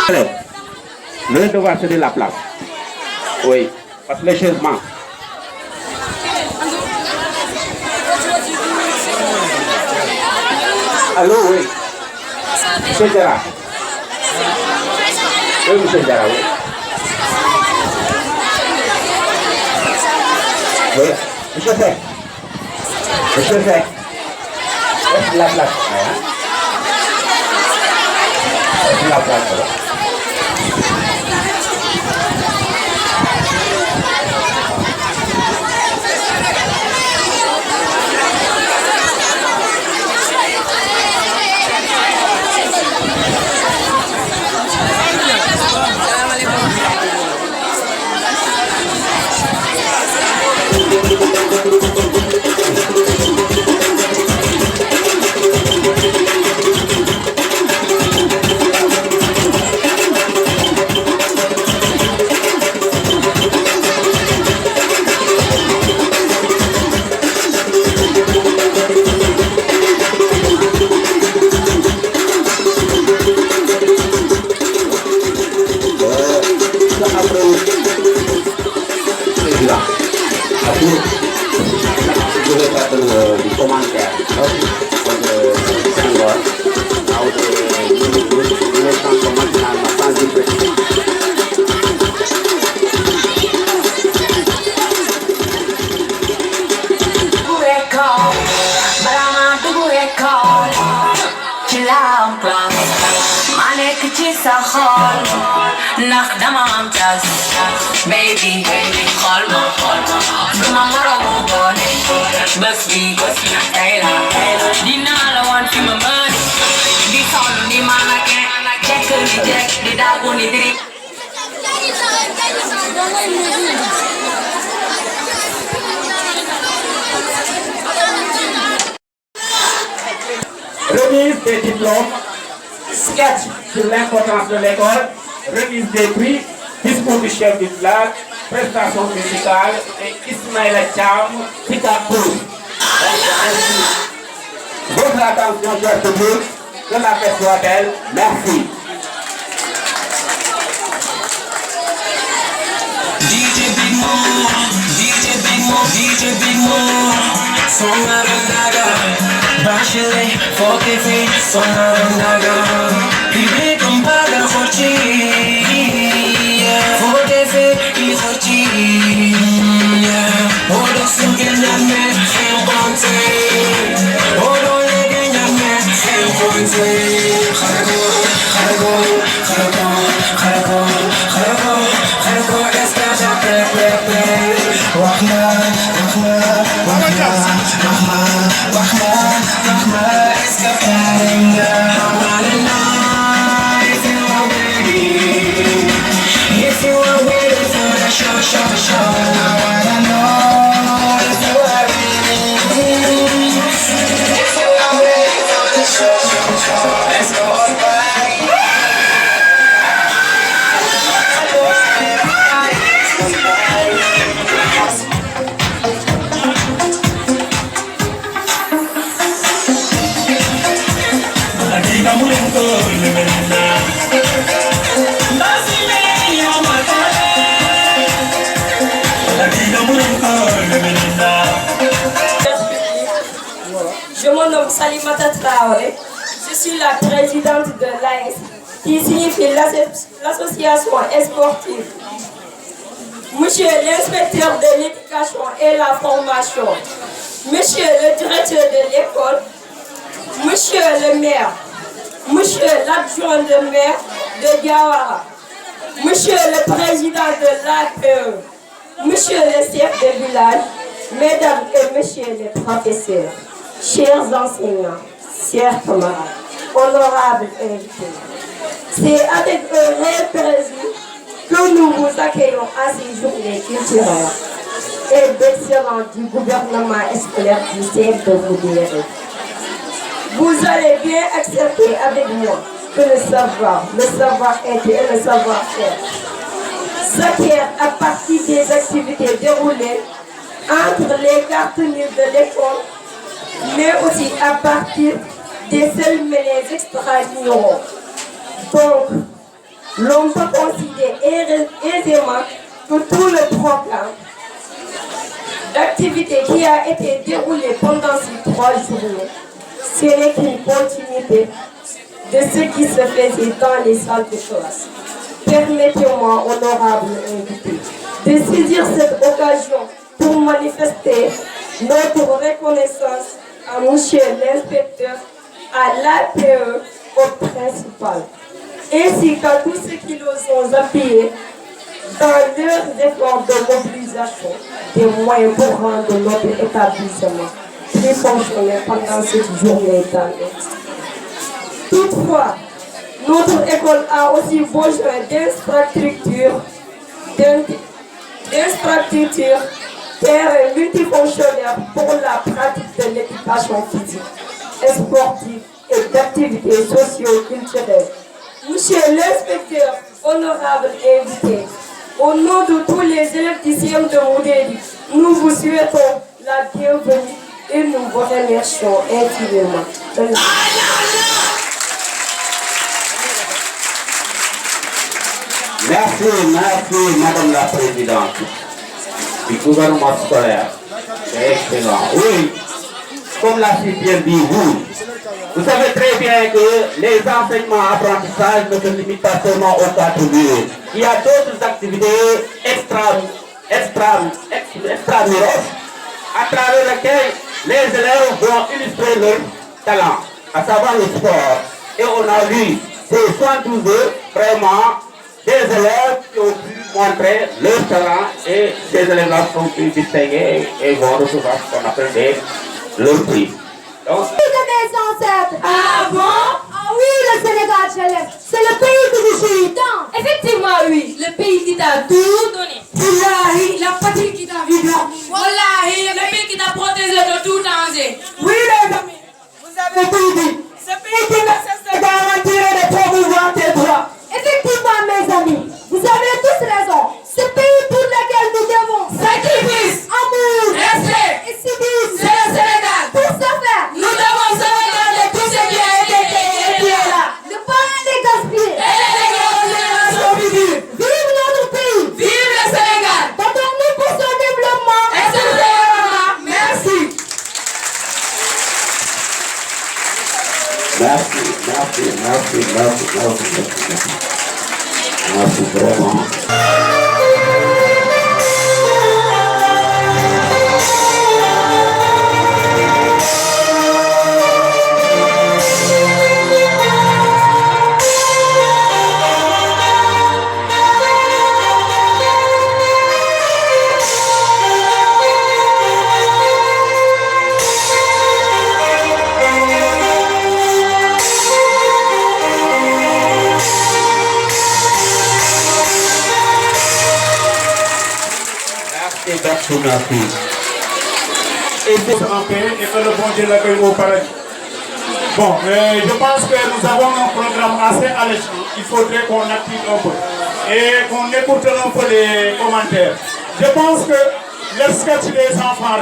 Allez, vous allez devoir céder la place. Oui, parce que les chaises manquent. Allô, oui. Monsieur Gérard. Oui, monsieur Gérard, oui. Oui, monsieur Sec. Monsieur Sec. Laisse la place. Laisse la place. Baby, calma, duma marabu bone, basbi, Taylor, dinala want to my money, di sound di mana ke, jack, di dagu ni diri. Remise des diplômes, sketch sur l'importance de l'école, remise des prix, discours du chef du village, prestation musicale et Ismaïla Cham, Picapou. Votre attention, chers publics, que la fête soit belle. Merci. DJ Big Mo, Sonaraga, Bashile, Fokefe, Sonaraga, Bibi Kumpaga Hochi, Fokefe, Hochi, Odo Sugename, Fonte, Odo Legename, Fonte, Kharago, Estaja, Rahman, it's the pain now. If you are waiting for the show, I wanna know if you are ready. If you are waiting for the show, let's go alright. Je me nomme Salimata Traoré. Je suis la présidente de l'AS, qui signifie l'association sportive. Monsieur l'inspecteur de l'éducation et la formation, monsieur le directeur de l'école, monsieur le maire, monsieur l'adjoint de maire de Diawara, monsieur le président de l'APE, monsieur le chef de village, mesdames et messieurs les professeurs, chers enseignants, chers camarades, honorables invités. C'est avec un réel plaisir que nous vous accueillons à ces journées culturelles et d'excellence du gouvernement scolaire du CEP de Goudéré. Vous allez bien accepter avec moi que le savoir-être et le savoir-faire s'acquièrent à partir des activités déroulées entre les partenaires de l'école, mais aussi à partir des cérémonies extra-muros. Donc, l'on peut considérer aisément que tout le programme d'activité qui a été déroulé pendant ces 3 journées, ce n'est qu'une continuité de ce qui se faisait dans les salles de classe. Permettez-moi, honorable invité, de saisir cette occasion pour manifester notre reconnaissance à monsieur l'inspecteur, à l'APE, au principal, ainsi qu'à tous ceux qui nous ont appuyés dans leurs efforts de mobilisation des moyens pour rendre notre établissement plus fonctionnel pendant cette journée d'année. Toutefois, notre école a aussi besoin d'infrastructures, terrains multifonctionnels pour la pratique de l'éducation physique, sportive et d'activités socio-culturelles. Monsieur l'inspecteur, honorable invité, au nom de tous les élèves du CM de Moudéli, nous vous souhaitons la bienvenue et nous vous remercions infiniment. Merci, Madame la Présidente du gouvernement scolaire. C'est excellent. Oui, comme l'a si bien dit vous savez très bien que les enseignements apprentissages ne se limitent pas seulement aux 4 lieux. Il y a d'autres activités extramuros à travers lesquelles les élèves vont illustrer leur talent, à savoir le sport. Et on a vu ces 72 vraiment des élèves qui ont pu montrer leur talent et ces élèves-là sont pu distinguer et vont recevoir ce qu'on appelle leur prix. Donc, de mes ancêtres. Ah bon? Ah oui, le Sénégal, je l'aime. C'est le pays que je suis dans. Effectivement, oui. Le pays qui t'a tout donné. Wallahi, la patrie qui t'a vu là. Wallahi, le pays qui t'a protégé de tout danger. Oui, les amis, vous avez tout dit. Ce pays qui ne cesse de garantir et de promouvoir tes droits. Effectivement, mes amis, vous avez tous raison. Ce pays pour lequel nous devons Sacrifice, amour, respect, et civisme, c'est le Sénégal. pour ce faire, Nous devons sauvegarder tout ce qui a été créé qui est là. ne pas les gaspiller. Et les générations futures. Vive notre pays. Vive le Sénégal. Battons-nous pour son développement. Et ce développement. Merci. Merci vraiment. Merci. Et en paix et que le bon Dieu l'accueille au paradis. Bon, je pense que nous avons un programme assez alléchant. Il faudrait qu'on active un peu et qu'on écoute un peu les commentaires. Je pense que le sketch des enfants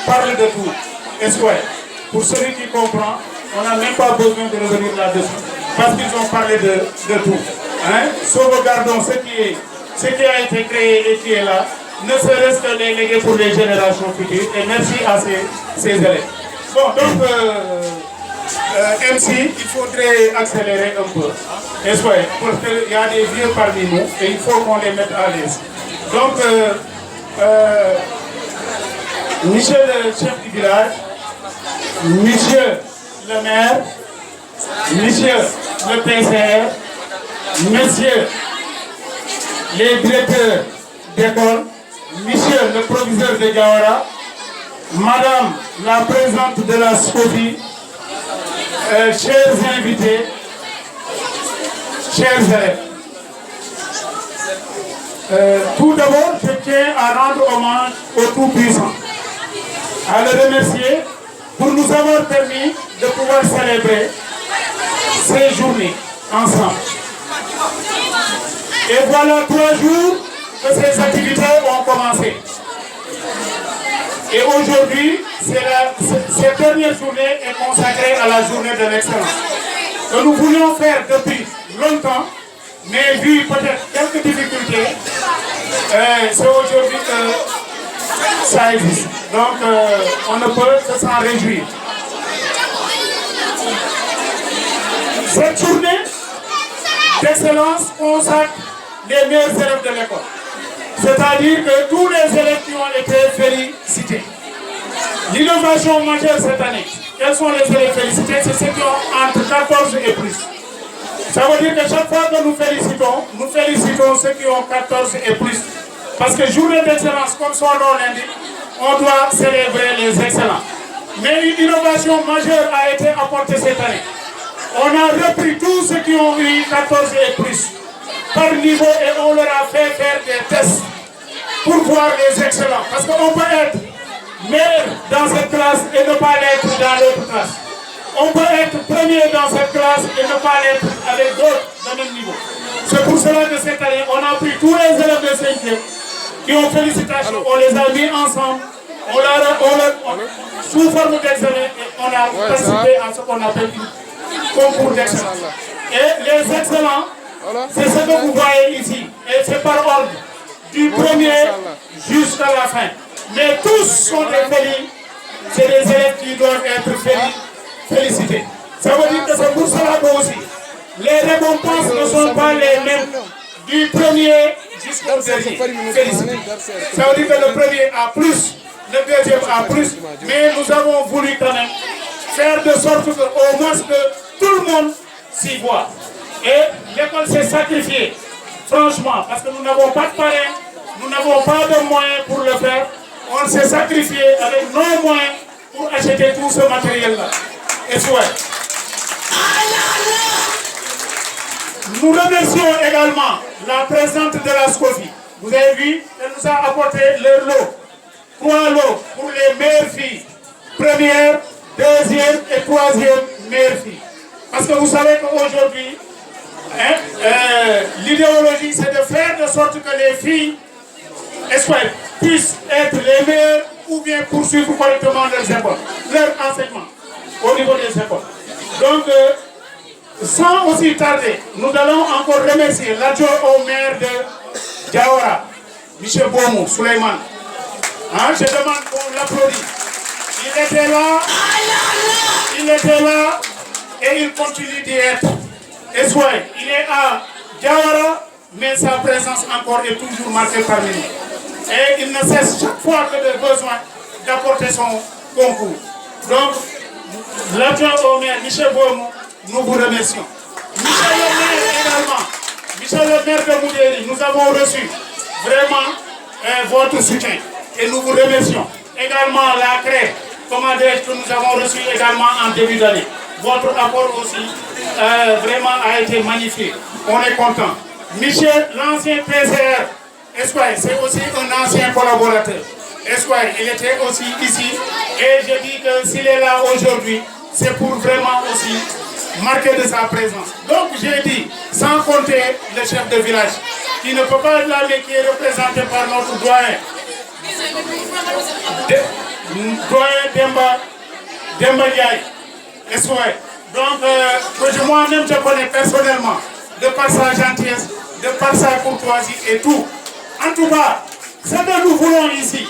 parle de tout. Est-ce que pour celui qui comprend, on n'a même pas besoin de revenir là-dessus parce qu'ils ont parlé de tout. Hein? Sauvegardons ce qui a été créé et qui est là. Ne serait-ce que les léguer pour les générations futures. Et merci à ces élèves. Bon, donc, MC, il faudrait accélérer un peu. Parce qu'il y a des vieux parmi nous et il faut qu'on les mette à l'aise. Donc, monsieur le chef du village, monsieur le maire, monsieur le PCR, messieurs les directeurs d'école, monsieur le proviseur de Gawara, madame la présidente de la SCOFI, chers invités, chers élèves. Tout d'abord, je tiens à rendre hommage au Tout-Puissant, à le remercier pour nous avoir permis de pouvoir célébrer ces journées ensemble. Et voilà 3 jours que ces activités ont commencé. Et aujourd'hui, cette dernière journée est consacrée à la journée de l'excellence. Que nous voulions faire depuis longtemps, mais vu peut-être quelques difficultés, c'est aujourd'hui que ça existe. Donc, on ne peut que s'en réjouir. Cette journée d'excellence consacre les meilleurs élèves de l'école. C'est-à-dire que tous les élèves qui ont été félicités. L'innovation majeure cette année, quels sont les élèves félicités? C'est ceux qui ont entre 14 et plus. Ça veut dire que chaque fois que nous félicitons ceux qui ont 14 et plus. Parce que journée d'excellence, comme son nom l'indique, on doit célébrer les excellents. Mais une innovation majeure a été apportée cette année. On a repris tous ceux qui ont eu 14 et plus par niveau et on leur a fait faire des tests pour voir les excellents. Parce qu'on peut être meilleur dans cette classe et ne pas l'être dans l'autre classe. On peut être premier dans cette classe et ne pas l'être avec d'autres d'un même niveau. C'est pour cela que cette année, on a pris tous les élèves de 5e qui ont félicitations, on les a mis ensemble, sous forme d'examen et on a participé à ce qu'on appelle un concours d'excellence. Et les excellents, c'est ce que vous voyez ici. Et c'est par ordre, du premier jusqu'à la fin. Mais tous sont des félicitations. C'est des élèves qui doivent être félicités. Ça veut dire que c'est pour cela que aussi, les récompenses ne sont pas les mêmes du premier jusqu'au dernier. Félicité. Ça veut dire que le premier a plus, le deuxième a plus, mais nous avons voulu quand même faire de sorte qu'au moins que tout le monde s'y voit. Et l'école s'est sacrifiée, franchement, parce que nous n'avons pas de parrain, nous n'avons pas de moyens pour le faire. On s'est sacrifié avec nos moyens pour acheter tout ce matériel-là. Et soit. Nous remercions également la présidente de la SCOFI. Vous avez vu, elle nous a apporté leur lot. 3 lots pour les meilleures filles. Première, deuxième et troisième meilleures filles. Parce que vous savez qu'aujourd'hui, l'idéologie, c'est de faire de sorte que les filles puissent être les meilleures ou bien poursuivre correctement leurs écoles, leur enseignement au niveau des écoles. Donc, sans aussi tarder, nous allons encore remercier l'adjoint au maire de Diawara, M. Boumou Souleymane. Je demande qu'on l'applaudisse. Il était là et il continue d'y être. Et soit, il est à Diawara, mais sa présence encore est toujours marquée parmi nous. Et il ne cesse chaque fois que de besoin d'apporter son concours. Donc, l'adjoint au maire, M. Boumou, nous vous remercions. Michel le maire également, Michel le maire de Moudéry, nous avons reçu vraiment votre soutien et nous vous remercions. Également la CRE, que nous avons reçu également en début d'année. Votre apport aussi vraiment a été magnifique. On est content. Michel, l'ancien PCR, Esquire, c'est aussi un ancien collaborateur. Esquire, il était aussi ici et je dis que s'il est là aujourd'hui, c'est pour vraiment aussi marquer de sa présence. Donc j'ai dit, sans compter le chef de village, qui ne peut pas être là, mais qui est représenté par notre doyen. Doyen Demba Ndiaye, Esquire. Donc, que moi-même je connais personnellement, de par sa gentillesse, de par sa courtoisie et tout. En tout cas, ce que nous voulons ici,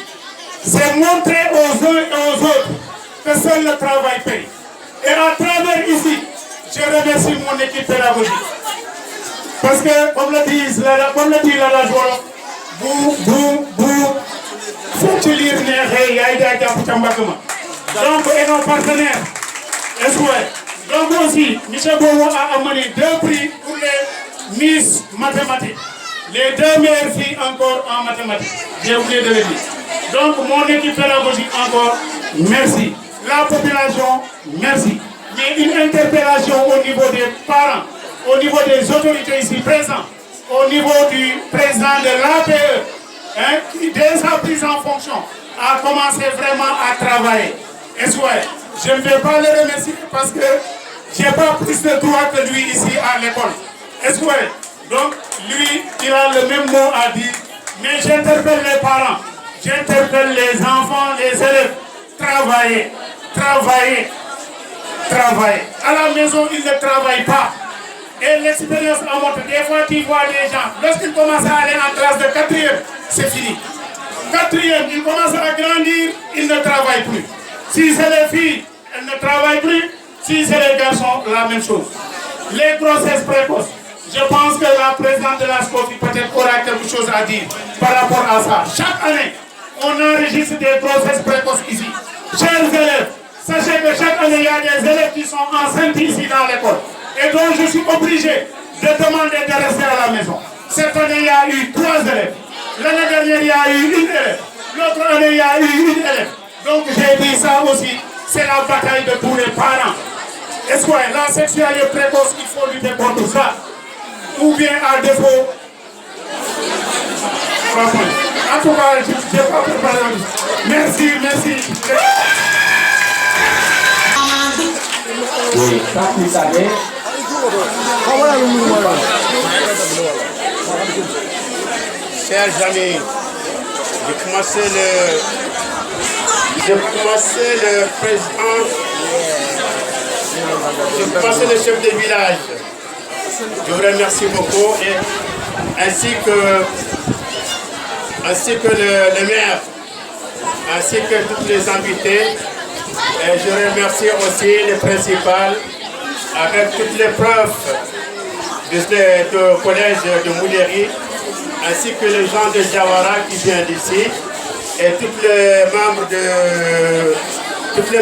c'est montrer aux uns et aux autres que seul le travail paye. Et à travers ici, je remercie mon équipe pédagogique. Parce que, comme le dit la Jolof, faut lire donc, et nos partenaires, donc aussi, M. Bomo a amené 2 prix pour les Miss mathématiques. Les 2 meilleures filles encore en mathématiques. J'ai oublié de le dire. Donc, mon équipe pédagogique encore, merci. La population, merci. Mais une interpellation au niveau des parents, au niveau des autorités ici présentes, au niveau du président de l'APE, qui dès sa prise en fonction a commencé vraiment à travailler. Et je ne vais pas le remercier parce que je n'ai pas plus de droits que lui ici à l'école. Donc, lui, il a le même mot à dire. Mais j'interpelle les parents, j'interpelle les enfants, les élèves. Travailler, travailler, travailler. À la maison, ils ne travaillent pas. Et l'expérience en montre, des fois tu vois des gens, lorsqu'ils commencent à aller en classe de 4e, c'est fini. 4e, ils commencent à grandir, ils ne travaillent plus. Si c'est les filles, elles ne travaillent plus. Si c'est les garçons, la même chose. Les grossesses précoces, je pense que la présidente de la SCOFI peut-être aura quelque chose à dire par rapport à ça. Chaque année, on enregistre des grossesses précoces ici. Chers élèves, sachez que chaque année, il y a des élèves qui sont enceintes ici dans l'école. Et donc, je suis obligé de demander de rester à la maison. Cette année, il y a eu 3 élèves. L'année dernière, il y a eu 1 élève. L'autre année, il y a eu 1 élève. Donc, j'ai dit ça aussi. C'est la bataille de tous les parents. Est-ce que la sexualité précoce, il faut lutter contre ça? Ou bien à défaut? En tout cas, je n'ai pas préparé. Merci, merci. Oui, ça vous savez. Chers amis, j'ai commencé le président, j'ai commencé le chef de village. Je vous remercie beaucoup, ainsi que le maire, ainsi que tous les invités. Et je remercie aussi les principales, avec toutes les profs du collège de Moudéry, ainsi que les gens de Jawara qui viennent d'ici, et tous les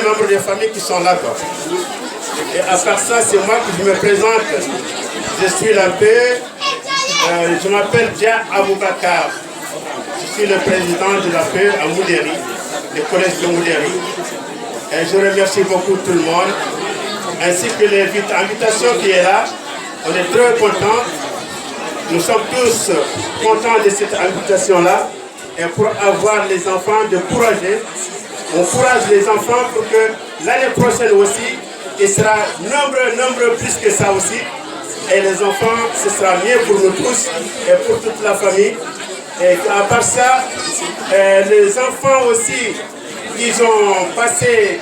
membres de famille qui sont là. Et à part ça, c'est moi qui me présente. Je suis la paix, je m'appelle Dia Aboubakar. Je suis le président de la paix à Moudéry, le collège de Moudéry. Et je remercie beaucoup tout le monde, ainsi que l'invitation qui est là. On est très contents. Nous sommes tous contents de cette invitation-là. Et pour avoir les enfants de courager, on encourage les enfants pour que l'année prochaine aussi, il sera nombreux plus que ça aussi. Et les enfants, ce sera mieux pour nous tous et pour toute la famille. Et à part ça, les enfants aussi, ils ont passé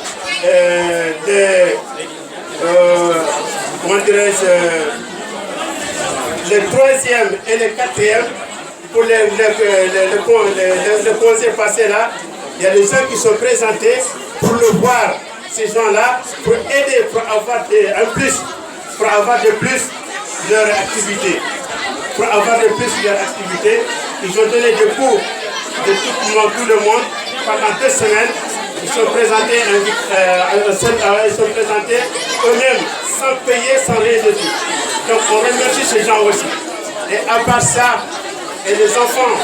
le 3e et le 4e pour le conseil passé là. Il y a des gens qui sont présentés pour le voir, ces gens-là, pour aider, pour avoir de plus leur activité. Pour avoir de plus leur activité, ils ont donné des cours de tout le monde pendant 2 semaines. Ils sont présentés eux-mêmes, sans payer, sans rien de tout. Donc on remercie ces gens aussi. Et à part ça, et les enfants,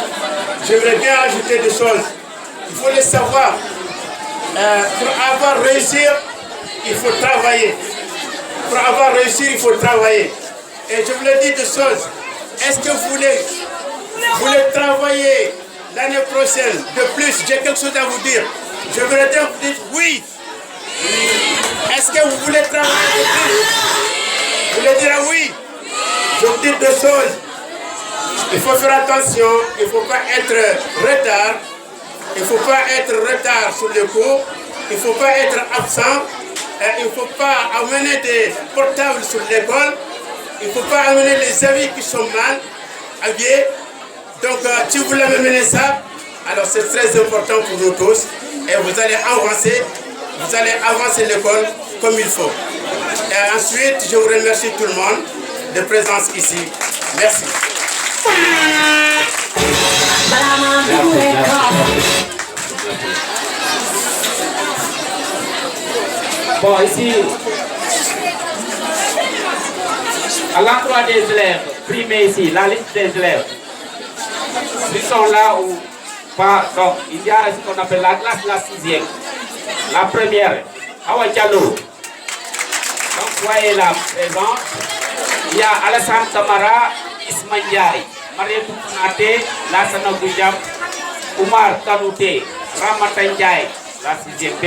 j'aimerais bien ajouter des choses. Il faut les savoir. Pour avoir réussi, il faut travailler. Pour avoir réussi, il faut travailler. Et je voulais dire des choses. Est-ce que vous voulez travailler l'année prochaine de plus? J'ai quelque chose à vous dire. Je voudrais dire, vous dites oui. Est-ce que vous voulez travailler de plus? Vous voulez dire oui. Je vous dis 2 choses. Il faut faire attention. Il ne faut pas être retard. Il ne faut pas être retard sur le cours. Il ne faut pas être absent. Il ne faut pas amener des portables sur l'école. Il ne faut pas amener les amis qui sont mal habillés. Donc, si vous voulez amener ça, alors c'est très important pour nous tous. Et vous allez avancer l'école comme il faut. Et ensuite, je vous remercie tout le monde de présence ici. Merci. Bon, ici, à l'endroit des élèves, primés ici, la liste des élèves, ils sont là où, donc, il y a ce qu'on appelle la classe, la 6e. La première, Awa Diallo. Donc, voyez la présente. Il y a Alassane Tamara, Ismaïl Ndiaye, Mariatou Konaté, Lassana Goujam, Oumar Kanouté, Ramata Ndiaye, la 6e B,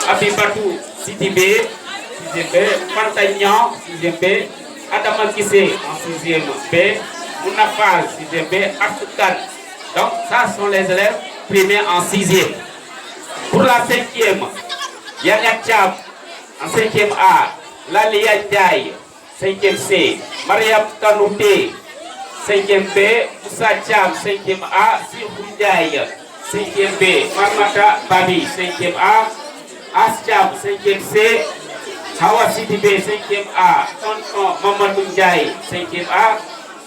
Abibatou Sidibé, 6e B, Pantagnan, 6e B, Adama Kissé en 6e B, Mounafal, 6e B, Artukan. Donc, ça sont les élèves primés en 6e. Pour la 5e, Yannick Chab en 5e A, Lalia Ndiaye, 5e C, Mariam Kanouté, 5e B, Moussa Thiam, 5e A, Sirou Ndiaye, 5e B, Marmata Babi, 5e A, Astiam, 5e C, Hawa Sidibé, 5e A, Tonton Mamadou Ndiaye, 5e A,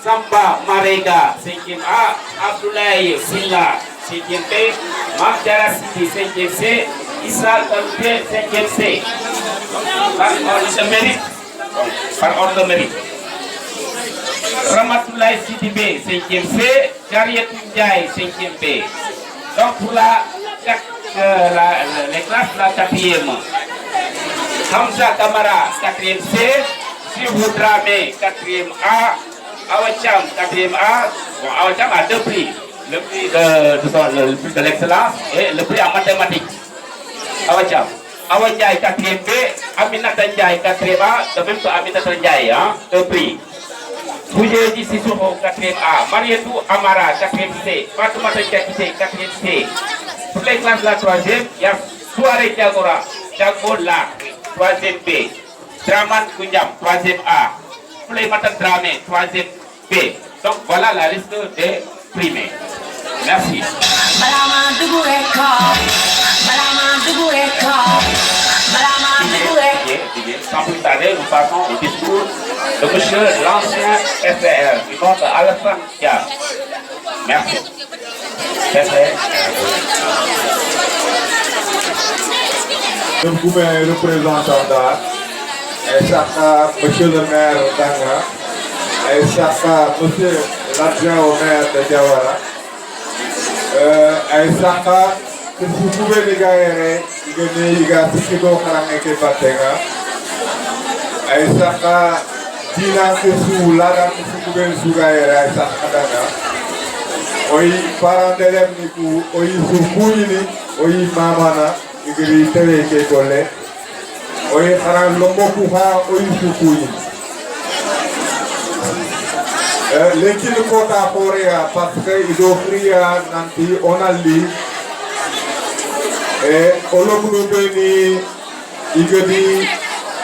Samba Marega, 5e A, Abdoulaye Silla, 5e B, Marjara Sidi, 5e C, Issa Kanouté, 5e C. Par ordre de mérite. Par ordre de mérite. Ramatoulaye Sidibé, 5e C, Jarietou Ndiaye, 5e B. Donc pour les classes, la 4e. Hamza Kamara, 4e C, Sirou Dramé, 4e A, Awacham, 4e A. Bon, Awacham a 2 prix. Le prix le prix de l'excellence et le prix en mathématiques. Awacham. Awa Ndiaye, 4e B, Aminata Ndiaye, 4e A, de même que Aminata Ndiaye, hein, 2 prix. Boudjeji Sissoko, 4e A, Marietou Amara, 4e C, Fatoumata Diakité, 4e C. Pour les classes, la 3e, il y a Souare Diagora, Diagola, 3e B, Draman Koundiam, 3e A, Fouleymata Dramé, 3e B. Donc voilà la liste des primés. Merci. Sans plus tarder, nous passons au discours de monsieur l'ancien FR, du nom d'Alassane Dia. Merci. Je vous mets représentant d'art, et Chaka, monsieur le maire d'Anga, et Chaka, monsieur l'adjoint au maire de Diawara, et Chaka, que vous pouvez les gaérer, il y a tout ce qui doit être fait. Et Chaka, Dina, que vous l'avez fait, et Chaka, oui, parents d'élèves, oui, Soukouini, oui, Mamana, igri télé ke tolé oy xara lombo ku xa oy Soukouini l'équipe kota foria parce que il offria nanti onali et olomnu beni igedi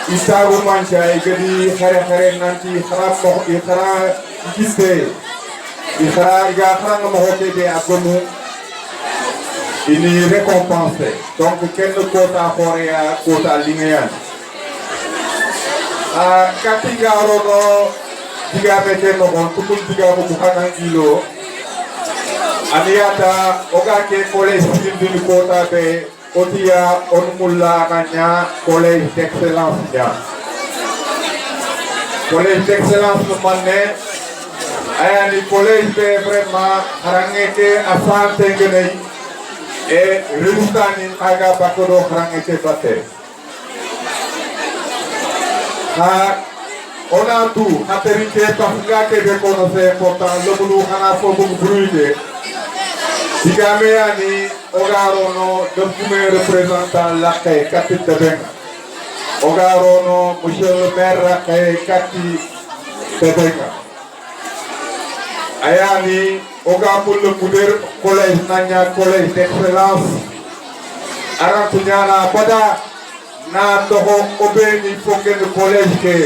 isaru mancha igedi xare nanti xara mo xara giste xara ga xara mo hote be akonu il est récompensé. Donc, quel quota foréa, quota linéaire. Katiga rono, diga mete no bon, tukul diga ko bukanan kilo. Aniata, oga ke collège d'une quota be, otia onmulla kanya collège d'excellence ya. Collège d'excellence no manne, ayani collège be vraiment harangete asante ngene. Et résultat ni aga bakoro krang été batté. On a tout, atterrité parce que de connaître important, le boulot hana faut beaucoup brûler. Digame ani ogarono de premier représentant la kay kapit de ben. Ogarono monsieur le maire kay kati de ben. Ayani Oga pour le pouvoir collège Nanya collège d'excellence Arantunyana Bada na toho obeni foke le collège ke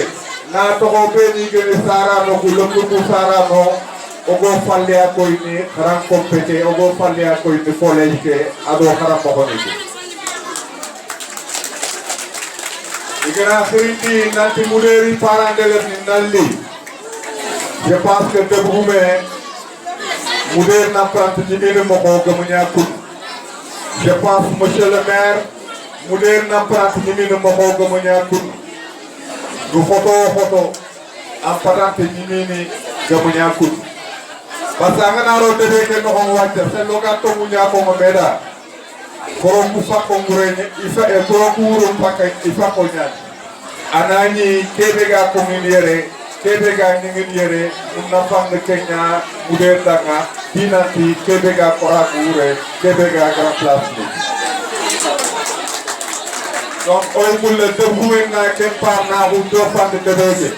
na toho obeni ke le sara no le pouvoir sara no ogo falle a koini ran compété ogo falle a koini collège ke ado khara pohoni ke igara khiriti nanti muderi parents d'élèves ni nalli je pense que de Boume Mouder n'apprend pas moko gamunya kut. Je pense, monsieur le maire, Mouder n'apprend pas moko gamunya kut. Du photo, apprend ni gamunya kut. Parce que on a rodé que nous on voit, c'est le gars to munya ko meda. Koro kufa kongurene, ifa e koro kuro paka ifa konya. Anani kebega kominiere. Kebega ninginiere, unafang Kenya, Mouder danga, Dinati, Kebega Korakure, Kebega Grand Place. Donc, on voulait débrouiller na Kempa na Roudofan de Kebege.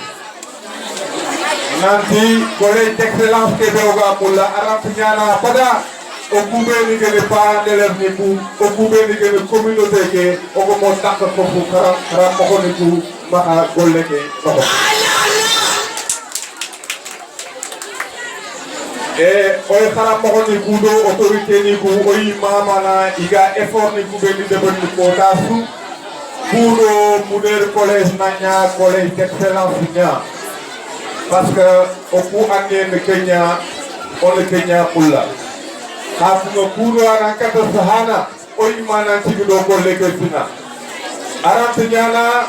Nanti, collège d'excellence Kebega Moula, Arapignana, Pada, au Koubé ni les parents d'élèves ni pour, au Koubé ni les communautés, au Komotak pour Karam Mohonikou, Maha Goleke, Et oy xara mo ni kudo autorité ni ku oy mamana iga effort ni ku be ni debon ni kota su kudo modèle collège nanya collège d'excellence nya parce que au coup ande ne Kenya on le Kenya kulla ha ko kudo ana kata sahana oy mana tigido ko leke fina arante nyana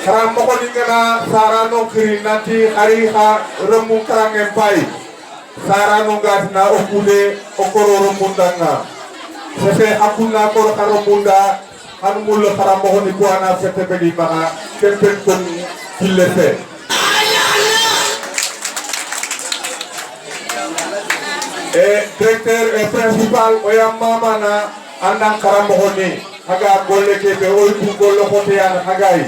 xara mo ni ngana sarano kiri nanti ari ha remu karangen pai sarano gatina okude okororo mundanga sese akuna ko karo munda hanmul karamo ni ko ana fete bedi bana tempen kon killete et directeur et principal oyam mamana andan karamo ni haga golle ke be oy ku gollo hote yana hagay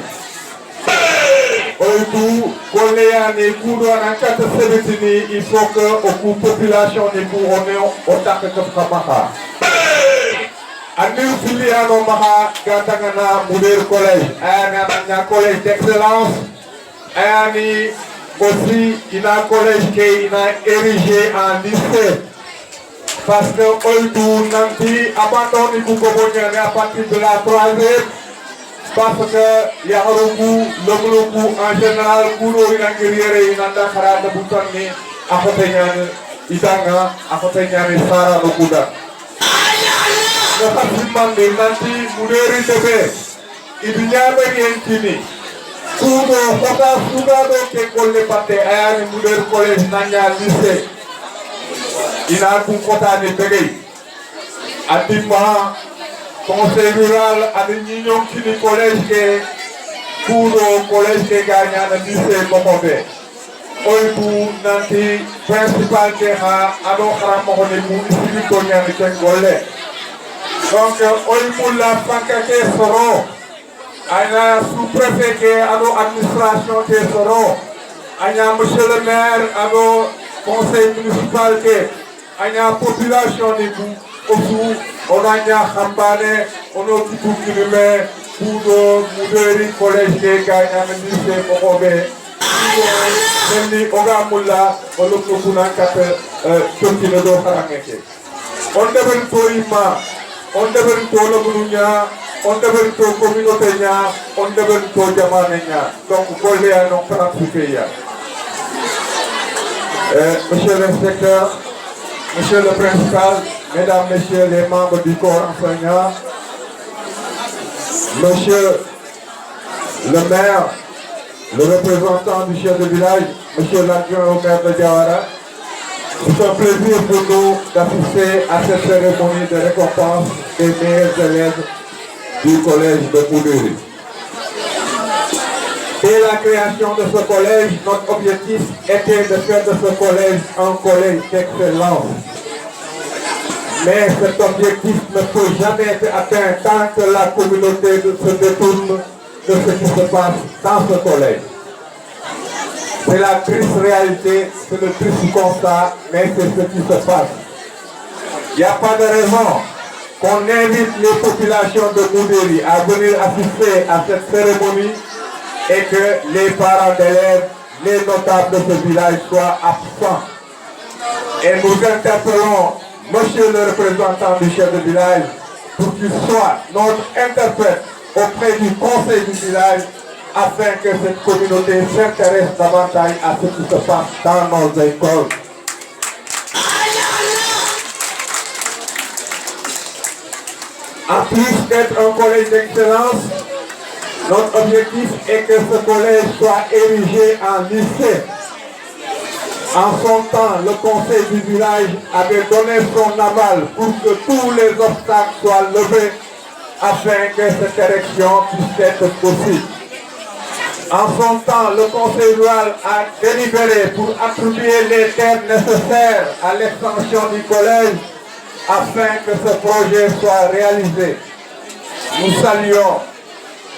Oitu, Koléane, Koudouana, 4 sebetini, il faut que la population ne couronne au tac de Kamaha. Anil Filiano Maha, Gatangana, Moudir Collège, un collège d'excellence, et aussi, il a un collège qui a érigé en lycée. Parce que Oitu, Nanti, abandonne Koukoboniane à partir de la 3e. Parce que Yaharugu, Lomulugu, en général, Kouro, il a guerrier, il a un de Boutani, à Fotenyan, Idanga, à Fotenyan, Sara, Lokuda. Le Hassiman de Nanti, Mouderi Tebe, il n'y a rien fini. Kouro, Fota, Sougado, Kekol, les Pate, Ayan, Mouderi Collège, Nanya, lycée. Il a un coup Fota de Pegay. Adima, conseil rural à l'union qui du collège pour le collège qui gagne à lycée Mokobe. Oibu nanti principal terrain à l'Okharam ici du Konya de Kengole. Donc Oibu la Pankake Soro, à la sous-préfet qui est à l'administration qui est Soro, à la monsieur le maire, à le conseil municipal qui est, à la population de Bou, on a Khambane, on a tout Kilime, Poudo, Mouderi, collège qui gagne à lycée Mokobe. Même Oga Moula, on a Kuna Kate, Tokino do Harameke. On devait Toima, on devait Tolomounia, on devait to communauté, on devait to Jamanenya. Donc, Kolé à non Francopéia. Monsieur l'inspecteur, monsieur le principal, mesdames, messieurs les membres du corps enseignant, monsieur le maire, le représentant du chef de village, monsieur l'adjoint au maire de Diawara, c'est un plaisir pour nous d'assister à cette cérémonie de récompense des meilleurs élèves du collège de Moudiri. Dès la création de ce collège, notre objectif était de faire de ce collège un collège d'excellence. Mais cet objectif ne peut jamais être atteint tant que la communauté se détourne de ce qui se passe dans ce collège. C'est la triste réalité, c'est le triste constat, mais c'est ce qui se passe. Il n'y a pas de raison qu'on invite les populations de Moudiri à venir assister à cette cérémonie et que les parents d'élèves, les notables de ce village soient absents. Et nous interpellons monsieur le représentant du chef de village pour qu'il soit notre interprète auprès du conseil du village afin que cette communauté s'intéresse davantage à ce qui se passe dans nos écoles. En plus d'être un collège d'excellence, notre objectif est que ce collège soit érigé en lycée. En son temps, le conseil du village avait donné son aval pour que tous les obstacles soient levés afin que cette érection puisse être possible. En son temps, le conseil rural a délibéré pour attribuer les terres nécessaires à l'extension du collège afin que ce projet soit réalisé. Nous saluons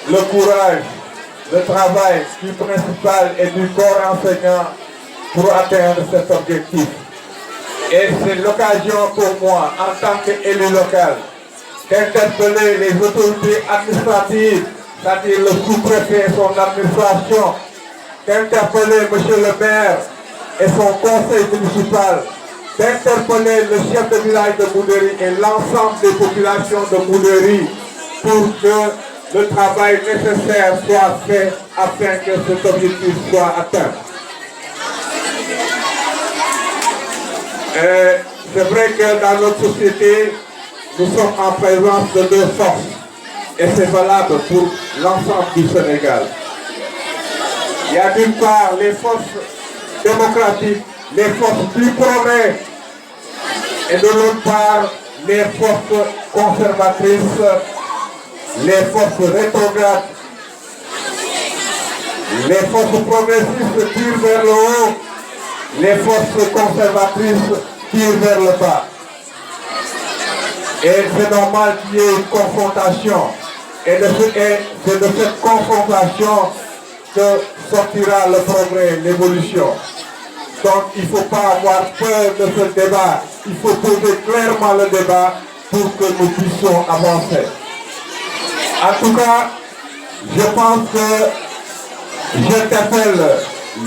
le courage, le travail du principal et du corps enseignant pour atteindre cet objectif. Et c'est l'occasion pour moi, en tant qu'élu local, d'interpeller les autorités administratives, c'est-à-dire le sous-préfet et son administration, d'interpeller monsieur le maire et son conseil municipal d'interpeller le chef de village de Moudéry et l'ensemble des populations de Moudéry pour que le travail nécessaire soit fait afin que cet objectif soit atteint. C'est vrai que dans notre société, nous sommes en présence de deux forces et c'est valable pour l'ensemble du Sénégal. Il y a d'une part les forces démocratiques, les forces du progrès et de l'autre part les forces conservatrices, les forces rétrogrades. Les forces progressistes tirent vers le haut, les forces conservatrices tirent vers le bas. Et c'est normal qu'il y ait une confrontation. Et c'est de cette confrontation que sortira le progrès, l'évolution. Donc il ne faut pas avoir peur de ce débat. Il faut poser clairement le débat pour que nous puissions avancer. En tout cas, je pense que j'interpelle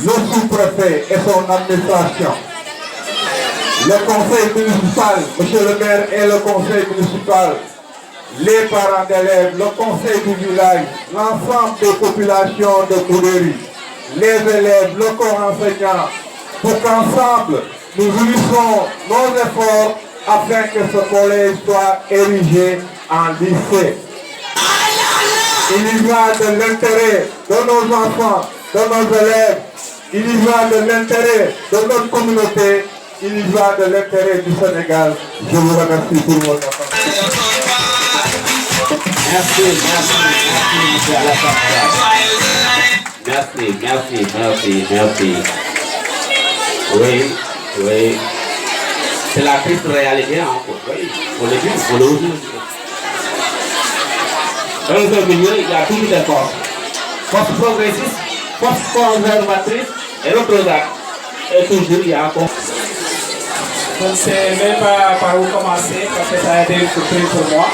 le sous-préfet et son administration, le conseil municipal, monsieur le maire et le conseil municipal, les parents d'élèves, le conseil du village, l'ensemble des populations de Moudéry, les élèves, le corps enseignant, pour qu'ensemble nous unissons nos efforts afin que ce collège soit érigé en lycée. Il y va de l'intérêt de nos enfants, de nos élèves, il y va de l'intérêt de notre communauté, il y va de l'intérêt du Sénégal. Je vous remercie pour votre attention. Merci. Oui. C'est la triste réalité, hein. Oui, on le dit, on le dit. Dans ce milieu, il y a toutes les forces. Force progressiste, force conservatrice et l'autre et toujours il y a encore. Je ne sais même pas par où commencer parce que ça a été une surprise pour moi.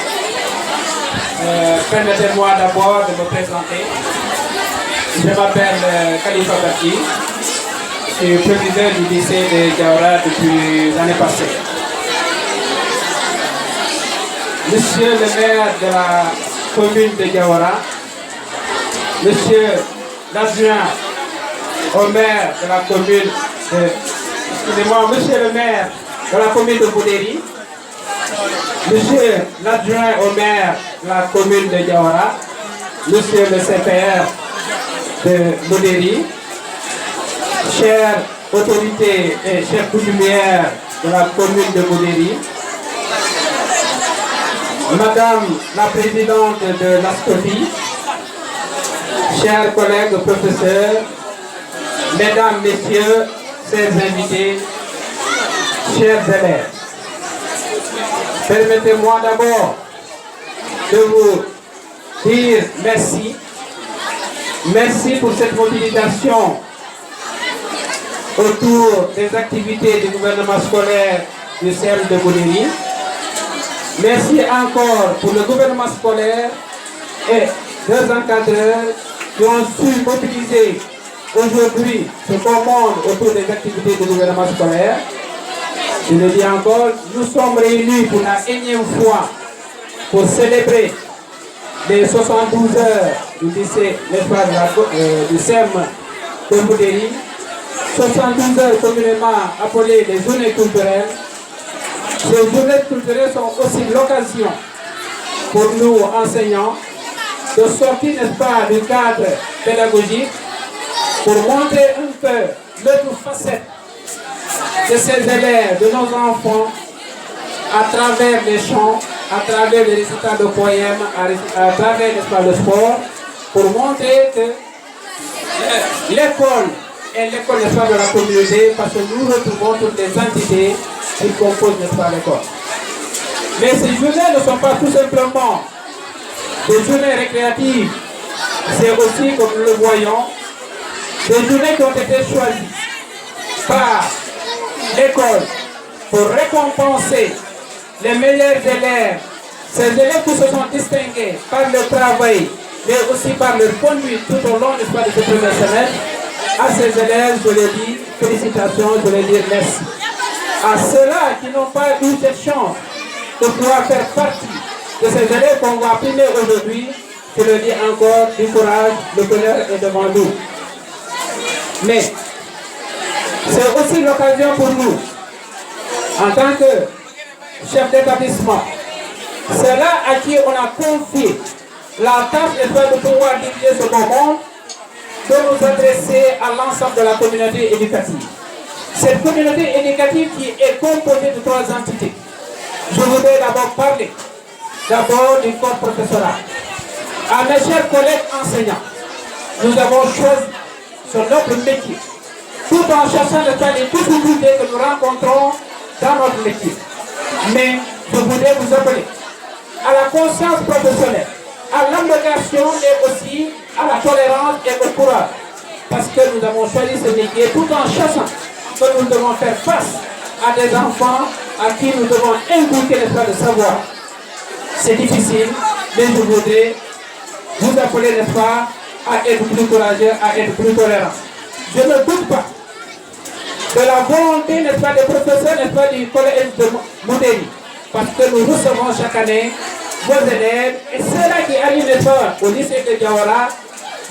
Permettez-moi d'abord de me présenter. Je m'appelle Khalifa Baki. Je suis président du lycée de Diawara depuis l'année passée. Monsieur le maire de la commune de Diawara, monsieur l'adjoint au maire de la commune de... Excusez-moi, monsieur le maire de la commune de Moudéry, monsieur l'adjoint au maire de la commune de Diawara, monsieur le CPR de Moudéry, chères autorités et chers coutumières de la commune de Moudéry, madame la présidente de l'ASCOFI, chers collègues professeurs, mesdames, messieurs, chers invités, chers élèves, permettez-moi d'abord de vous dire merci. Merci pour cette mobilisation autour des activités du gouvernement scolaire du CEM de Moudéry. Merci encore pour le gouvernement scolaire et leurs encadreurs qui ont su mobiliser aujourd'hui ce beau monde autour des activités du gouvernement scolaire. Je le dis encore, nous sommes réunis pour la énième fois pour célébrer les 72 heures du lycée, l'espoir du CEM de Moudéry. 72 heures communément appelées les journées culturelles. Ces journées culturelles sont aussi l'occasion pour nous, enseignants, de sortir, n'est-ce pas, du cadre pédagogique pour montrer un peu l'autre facette de ces élèves, de nos enfants, à travers les chants, à travers les récitals de poèmes, à travers, n'est-ce pas, le sport, pour montrer que l'école est l'école, n'est-ce pas, de la communauté, parce que nous retrouvons toutes les entités qui composent, n'est-ce pas, l'école. Mais ces journées ne sont pas tout simplement des journées récréatives, c'est aussi, comme nous le voyons, des journées qui ont été choisies par l'école pour récompenser les meilleurs élèves, ces élèves qui se sont distingués par leur travail, mais aussi par leur conduite tout au long, n'est-ce pas, de ce premier semestre. À ces élèves, je les dis félicitations, je les dis merci. À ceux-là qui n'ont pas eu cette chance de pouvoir faire partie de ces élèves qu'on va primer aujourd'hui, je le dis encore, du courage, le bonheur est devant nous. Mais c'est aussi l'occasion pour nous, en tant que chef d'établissement, ceux-là à qui on a confié la tâche de pouvoir diriger ce moment, de nous adresser à l'ensemble de la communauté éducative. Cette communauté éducative qui est composée de 3 entités. Je voudrais d'abord parler du corps professoral. À mes chers collègues enseignants, nous avons choisi sur notre métier, tout en cherchant les difficultés que nous rencontrons dans notre métier. Mais je voudrais vous appeler à la conscience professionnelle, à l'abnégation et aussi à la tolérance et au courage. Parce que nous avons choisi ce métier tout en cherchant que nous devons faire face à des enfants à qui nous devons inculquer le savoir. C'est difficile, mais je voudrais vous appeler, n'est-ce pas, à être plus courageux, à être plus tolérant. Je ne doute pas de la volonté, n'est-ce pas, des professeurs, n'est-ce pas, du collège de Moudéry, parce que nous recevons chaque année vos élèves, et ceux-là qui arrivent, n'est-ce pas, au lycée de Diawara,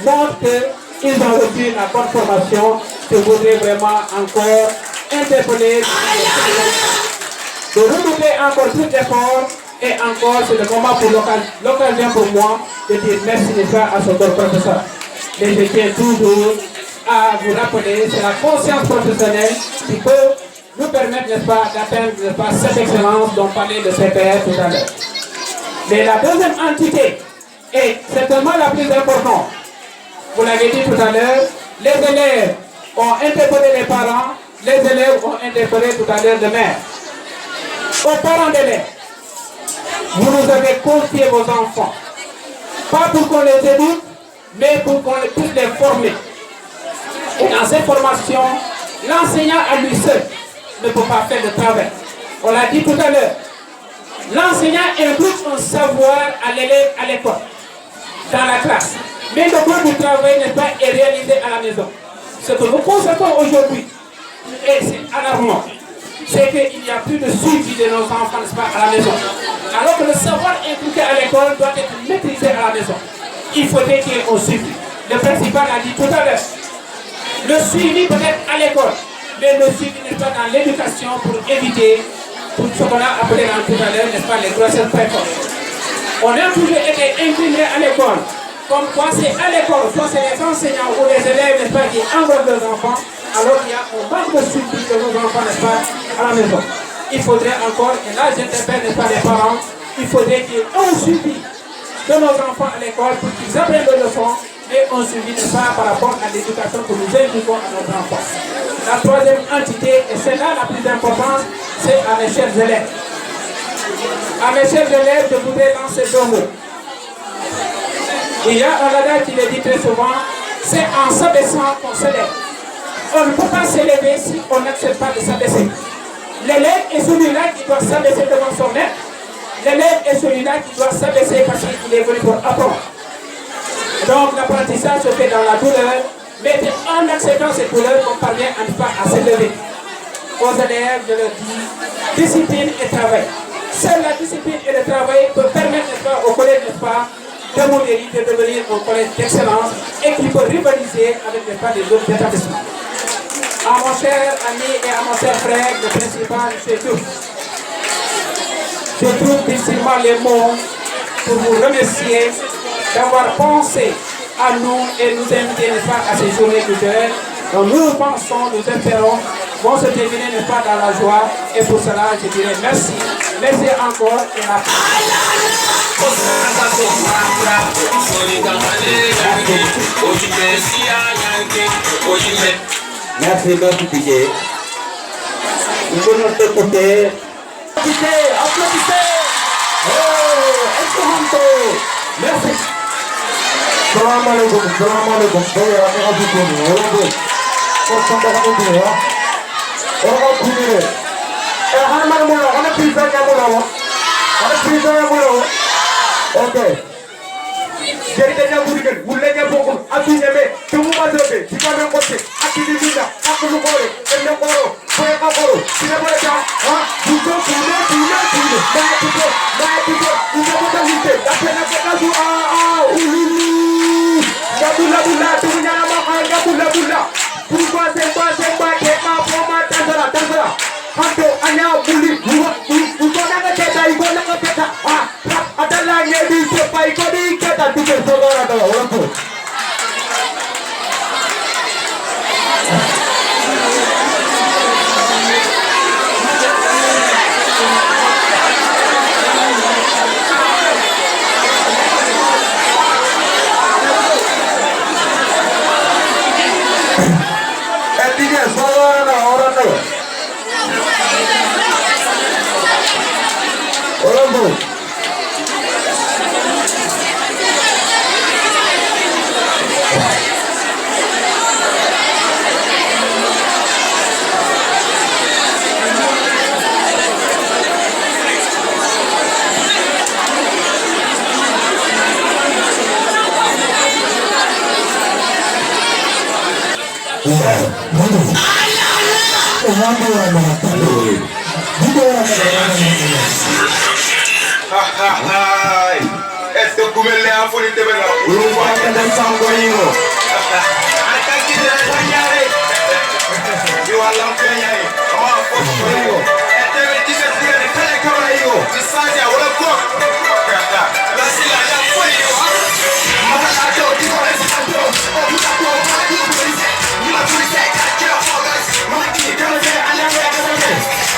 montrent qu'ils ont reçu la bonne formation. Je voudrais vraiment encore interpeller, de redoubler encore plus d'efforts. Et encore, c'est le moment pour l'occasion pour moi de dire merci à ce corps professeur. Mais je tiens toujours à vous rappeler, c'est la conscience professionnelle qui peut nous permettre, n'est-ce pas, d'atteindre, n'est-ce pas, cette excellence dont parlait le CPR tout à l'heure. Mais la deuxième entité est certainement la plus importante. Vous l'avez dit tout à l'heure, les élèves ont interpellé les parents, les élèves ont interpellé tout à l'heure le maire. Aux parents d'élèves, vous nous avez confié vos enfants, pas pour qu'on les éduque, mais pour qu'on puisse les former. Et dans cette formation, l'enseignant à lui seul ne peut pas faire le travail. On l'a dit tout à l'heure. L'enseignant inculque un savoir à l'élève à l'école, dans la classe. Mais le gros du travail n'est pas réalisé à la maison. Ce que nous constatons aujourd'hui, et c'est alarmant, c'est qu'il n'y a plus de suivi de nos enfants, n'est-ce pas, à la maison. Alors que le savoir inculqué à l'école doit être maîtrisé à la maison. Il faudrait qu'il y ait un suivi. Le principal a dit tout à l'heure. Le suivi peut être à l'école, mais le suivi n'est pas dans l'éducation pour éviter tout ce qu'on a appelé tout à l'heure, n'est-ce pas, les grossesses précoces. On a toujours été incliné à l'école. Comme quoi c'est à l'école, soit c'est les enseignants ou les élèves, n'est-ce pas, qui envoient leurs enfants, alors qu'il y a un manque de suivi de nos enfants, n'est-ce pas, à la maison. Il faudrait encore, et là j'interpelle, n'est-ce pas, les parents, il faudrait qu'il y ait un suivi de nos enfants à l'école pour qu'ils apprennent le leçon, et un suivi, n'est-ce pas, par rapport à l'éducation que nous indiquons à nos enfants. La troisième entité, et c'est là la plus importante, c'est à mes chers élèves. À mes chers élèves, je voudrais lancer 2 mots. Il y a un adage qui le dit très souvent, c'est en s'abaissant qu'on s'élève. On ne peut pas s'élever si on n'accepte pas de s'abaisser. L'élève est celui-là qui doit s'abaisser devant son maître. L'élève est celui-là qui doit s'abaisser parce qu'il est venu pour apprendre. Donc l'apprentissage se fait dans la douleur, mais en acceptant cette douleur qu'on parvient à s'élever. Aux élèves, je leur dis, discipline et travail. Seule la discipline et le travail peuvent permettre, n'est-ce pas, au collège, n'est-ce pas, de Moudéry de devenir un collège d'excellence et qui peut rivaliser avec, n'est-ce pas, les autres établissements. À mon cher ami et à mon cher frère, le principal, M. Diouf, je trouve difficilement les mots pour vous remercier d'avoir pensé à nous et nous inviter, n'est-ce pas, à ces journées culturelles. Donc nous pensons, nous espérons, vont se terminer, n'est-ce pas, dans la joie. Et pour cela, je dirais merci. Merci encore et à Merci, merci Piqué. Nous venons t'écouter. Applaudissez. Oh, Esperanto. Merci. Salam alaikum, salam alaikum. Saya akan bertemu. Orang bertemu. Orang bertemu. Mana mula? Mana pizza yang mula? Mana pizza yang mula? Okay. Jadi dañu burigen wulle bokul abine be to mu mazobe tikame ngote akidi mina akulu kore enne koro kore ka koro sina bole ta ha buto kule ujo ko talite apena ko kazu ululu gabula tu nyala maka gabula Purba semba ke ma poma tanzara Hanto anya buli buto naga teta iko naga teta adala ngedi sepa iko di keta tuke sogora dawa orang Este kumele afuni tebela uruwa kanda sango yingo ataki de sanyare you are lampanyare ama foto yingo etele tise sigare kale kama yingo isanya wala kwa la sila ya foni yo mala to tiko esanto o mutako mali polisi ni la polisi kacha fogas maki kama se ananga kama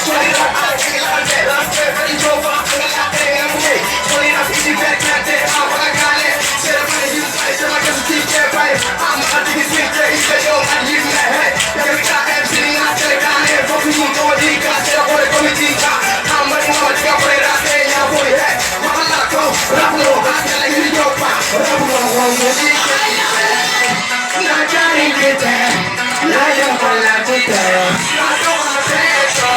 so ila akila la se very jova ala tenga mwe so ila fiti bekate apagale sera mane yu sai sera kasu tike pai ama atiki sinte ise yo ani me he ya ka MC na tele kane foku yu to dika sera kore komitika ama ni ma tika kore ra te ya boy he mala ko rapulo akala yu yo pa rapulo wo dika na jari kete na ya mala kete na to ma peto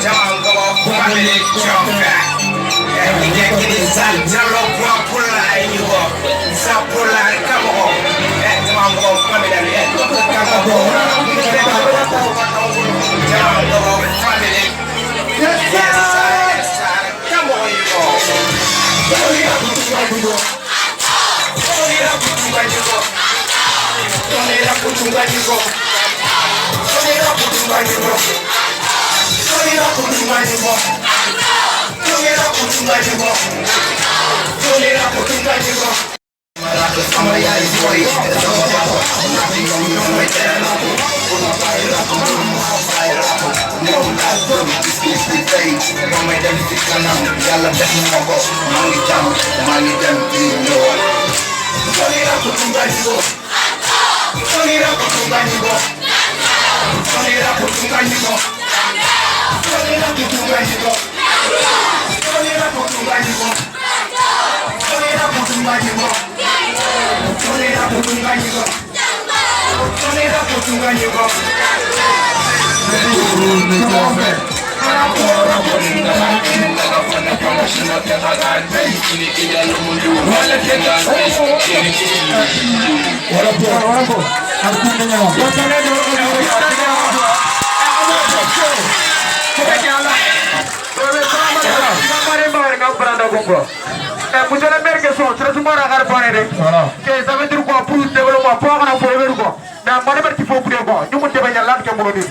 jungle family jump back. And we get this Jalo Pula and you go. Sapula and come on. And jungle family and jungle family. Yes, sir. Come on, you go. Monsieur le maire, question, tu as à répondre. Ça veut dire quoi pour le développement, pour qu'on a pour le quoi. Mais à mon avis, il faut pour quoi. Nous, on devait y aller là, comme on dit.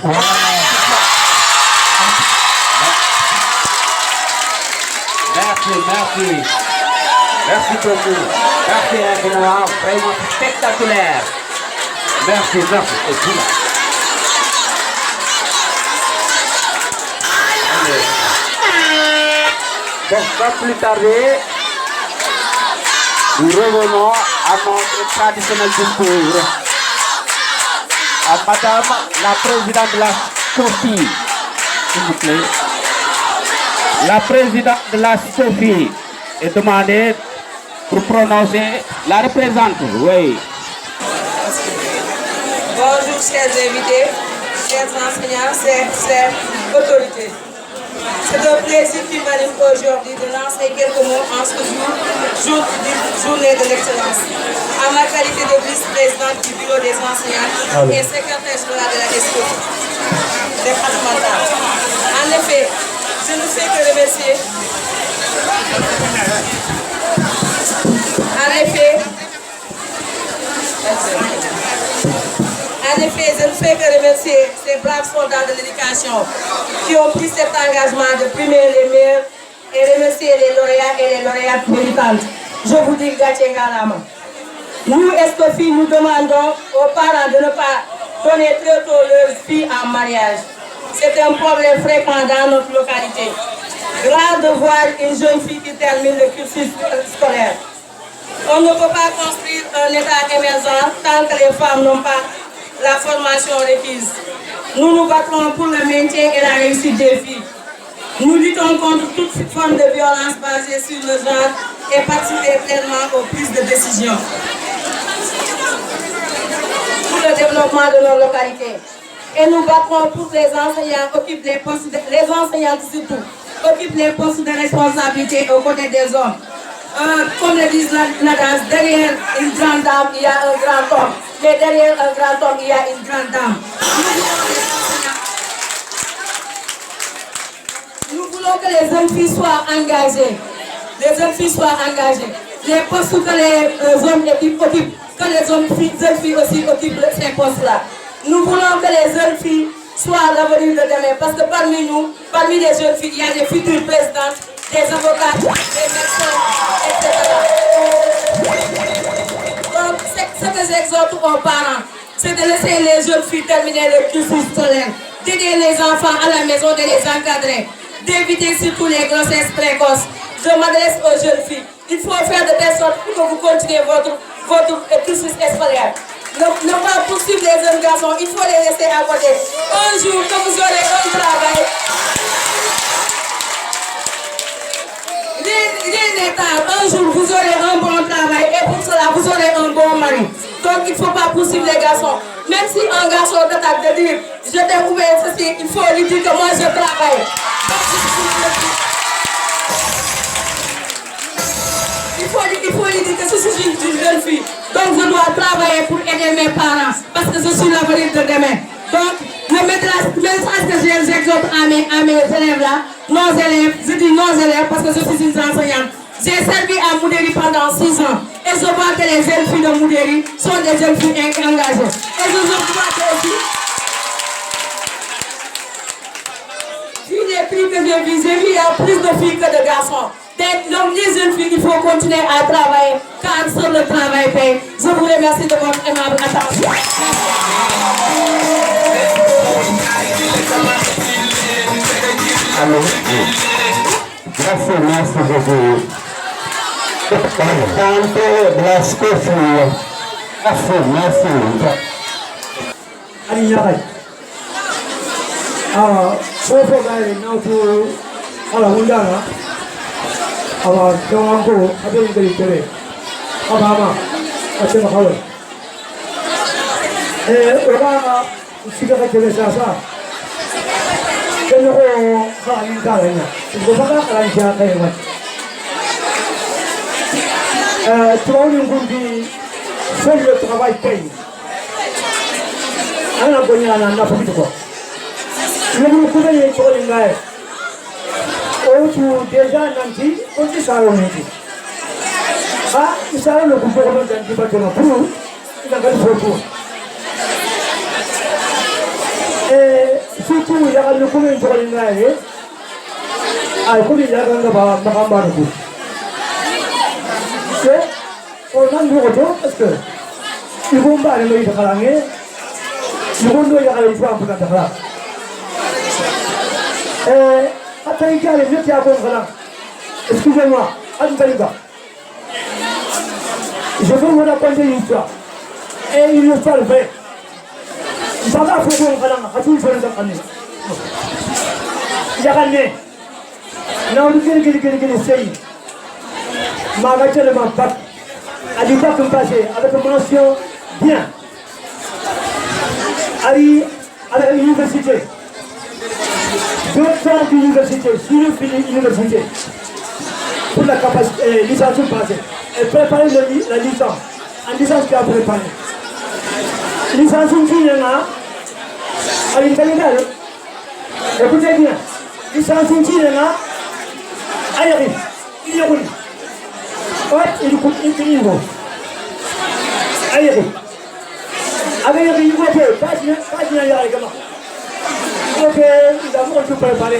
Merci. Merci beaucoup. Merci infiniment. Vraiment spectaculaire. Merci. Et tout là. Bon, sans plus tarder, nous revenons à notre traditionnel discours. À Madame la Présidente de la SOFI, s'il vous plaît. La Présidente de la SOFI est demandée pour prononcer la représentante. Oui. Bonjour chers invités, chers enseignants, chers autorités. C'est un plaisir qui m'anime aujourd'hui de lancer quelques mots en ce journée de l'excellence. En ma qualité de vice-présidente du bureau des enseignants et secrétaire général de la SOFI départementale. En effet, je ne fais que remercier. En effet, je ne fais que remercier ces braves soldats de l'éducation qui ont pris cet engagement de primer les meilleurs et remercier les lauréats et les lauréates méritantes. Je vous dis Gatien Galama. Nous, SOFI, nous demandons aux parents de ne pas donner très tôt leurs filles en mariage. C'est un problème fréquent dans notre localité. Rare de voir une jeune fille qui termine le cursus scolaire. On ne peut pas construire un État émergent tant que les femmes n'ont pas la formation requise. Nous nous battons pour le maintien et la réussite des filles. Nous luttons contre toute forme de violence basée sur le genre et participons pleinement aux prises de décision pour le développement de nos localités. Et nous battons pour que les enseignants occupent les postes, les enseignantes surtout, occupent les postes de responsabilité aux côtés des hommes. Comme le disent l'adage, derrière une grande dame, il y a un grand homme. Mais derrière un grand homme, il y a une grande dame. Nous voulons que les jeunes filles soient engagées. Les jeunes filles soient engagées. Les postes que les hommes occupent, que les jeunes filles aussi occupent ces postes-là. Nous voulons que les jeunes filles soient l'avenir de demain. Parce que parmi nous, parmi les jeunes filles, il y a des futures présidentes, des avocats, des médecins, etc. Donc, ce que j'exhorte aux parents, c'est de laisser les jeunes filles terminer le cursus scolaire, d'aider les enfants à la maison, de les encadrer, d'éviter surtout les grossesses précoces. Je m'adresse aux jeunes filles. Il faut faire de telle sorte pour que vous continuez votre cursus scolaire. Ne pas poursuivre les jeunes garçons, il faut les laisser à côté. Un jour que vous aurez un travail, il est temps, un jour vous aurez un bon travail et pour cela vous aurez un bon mari. Donc il ne faut pas poursuivre les garçons. Même si un garçon t'attaque de dire je t'ai ouvert ceci, il faut lui dire que moi je travaille. Il faut lui dire que je suis une jeune fille. Donc je dois travailler pour aider mes parents parce que je suis l'avenir de demain. Donc le message que j'exhorte à mes élèves là, nos élèves, je dis nos élèves parce que je suis une enseignante. J'ai servi à Moudéri pendant 6 ans et je vois que les jeunes filles de Moudéri sont des jeunes filles engagées. Et je vois que aussi, vu les prix que j'ai vus, il y a plus de filles que de garçons. Donc les jeunes filles, il faut continuer à travailler car sur le travail paye. Je vous remercie de votre aimable attention. Allô? Merci beaucoup. Allez, j'arrête. Faut faire now to ala hundana. Alors, quand on go, avec une télé. Abama, c'est ma hawa. On va se faire que ça. Quand on va une carrière, il faut pas aller chercher un tu vois, on dit, seul le travail paye. On a gagné à la nation. Le groupe de l'école est là. Déjà, Nanti, on dit ça. Ah, il s'est le gouvernement d'un département pour il a gagné pour. Et surtout, il y a le gouvernement de l'école. Ah, il y a le on a le retour parce que ils vont pas aller de Khalangé, ils vont nous y aller pour un peu de Khalang. Après, il y a les vieux qui a bon Khalang. Excusez-moi, Antalika. Je vais vous raconter une histoire. Et il le fait le vrai. Il va pas faire bon Khalang, à tout le monde de l'année. Il y a gagné. Là, on dit qu'il essaye. Magasin de ma part. À l'époque, on passait avec une mention bien. Ali, à l'université. 2 ans d'université, sur l'université. Pour la capacité, licence passée. Et préparer la licence. En licence qui a préparé. Licence qui est là. À l'intérieur. Écoutez bien. Licence qui est là. Aïe, il y a une. Il coûte infiniment. Allez, avec une voiture, pas de comment. Ok, nous avons tout préparé.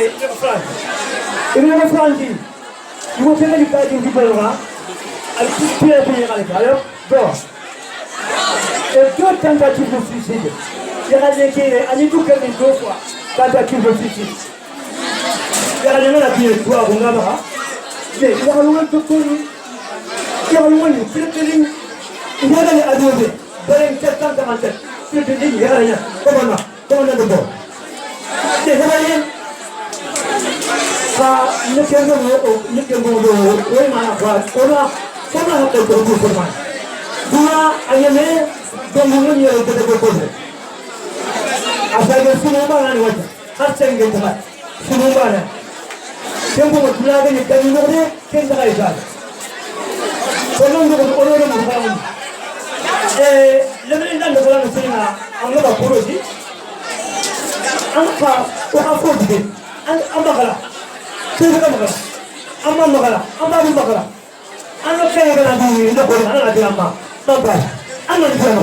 Et le refrain dit, il faut faire du cas du gouvernement, avec tout le pays à l'école. Alors, et 2 tentatives de suicide. Il y a des qui ont tout permis 2 fois, tentatives de suicide. Il y a des gens qui ont 3 fois, mais il y a un autre qui il y a un moment, il y a des adultes, il y a des 747, il y a rien. Comment on a de bon? C'est rien. Ça, nous sommes le président de la Sénat, on va pour aussi. On va pour on va c'est comme ça. On va on va on va faire la vie, on va dire maman. Papa, on va faire.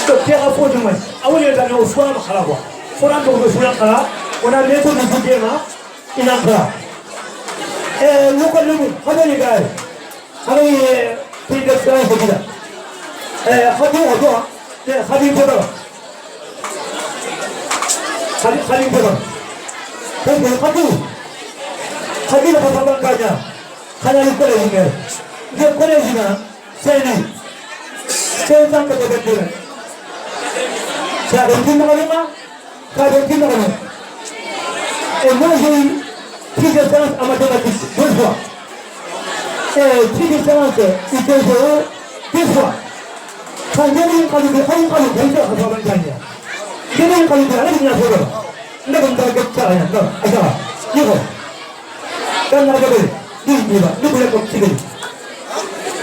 Donc il y a un peu de moins. On va aller au soir à la voix. Pour un peu de soir à la, on a méthode de soutien, il a pas. Nous connaissons, comment les gars? Comment les pays d'expérience de vida? Khabib Pedro. Khabib apa bangkanya? Hanya lupa lagi. Dia kolej ni, saya tak kebetulan. Saya berhenti makan. Saya berhenti makan. Moi prix d'excellence en mathématiques, 2 fois. Et prix d'excellence ITGE, 2 fois. Quand il y a une qualité, il y a une qualité, il y a une qualité. Il y a une qualité, il y a une qualité. Il y a une qualité, il y a une qualité. Dan na gabe ni ni ba ni bule ko tigeli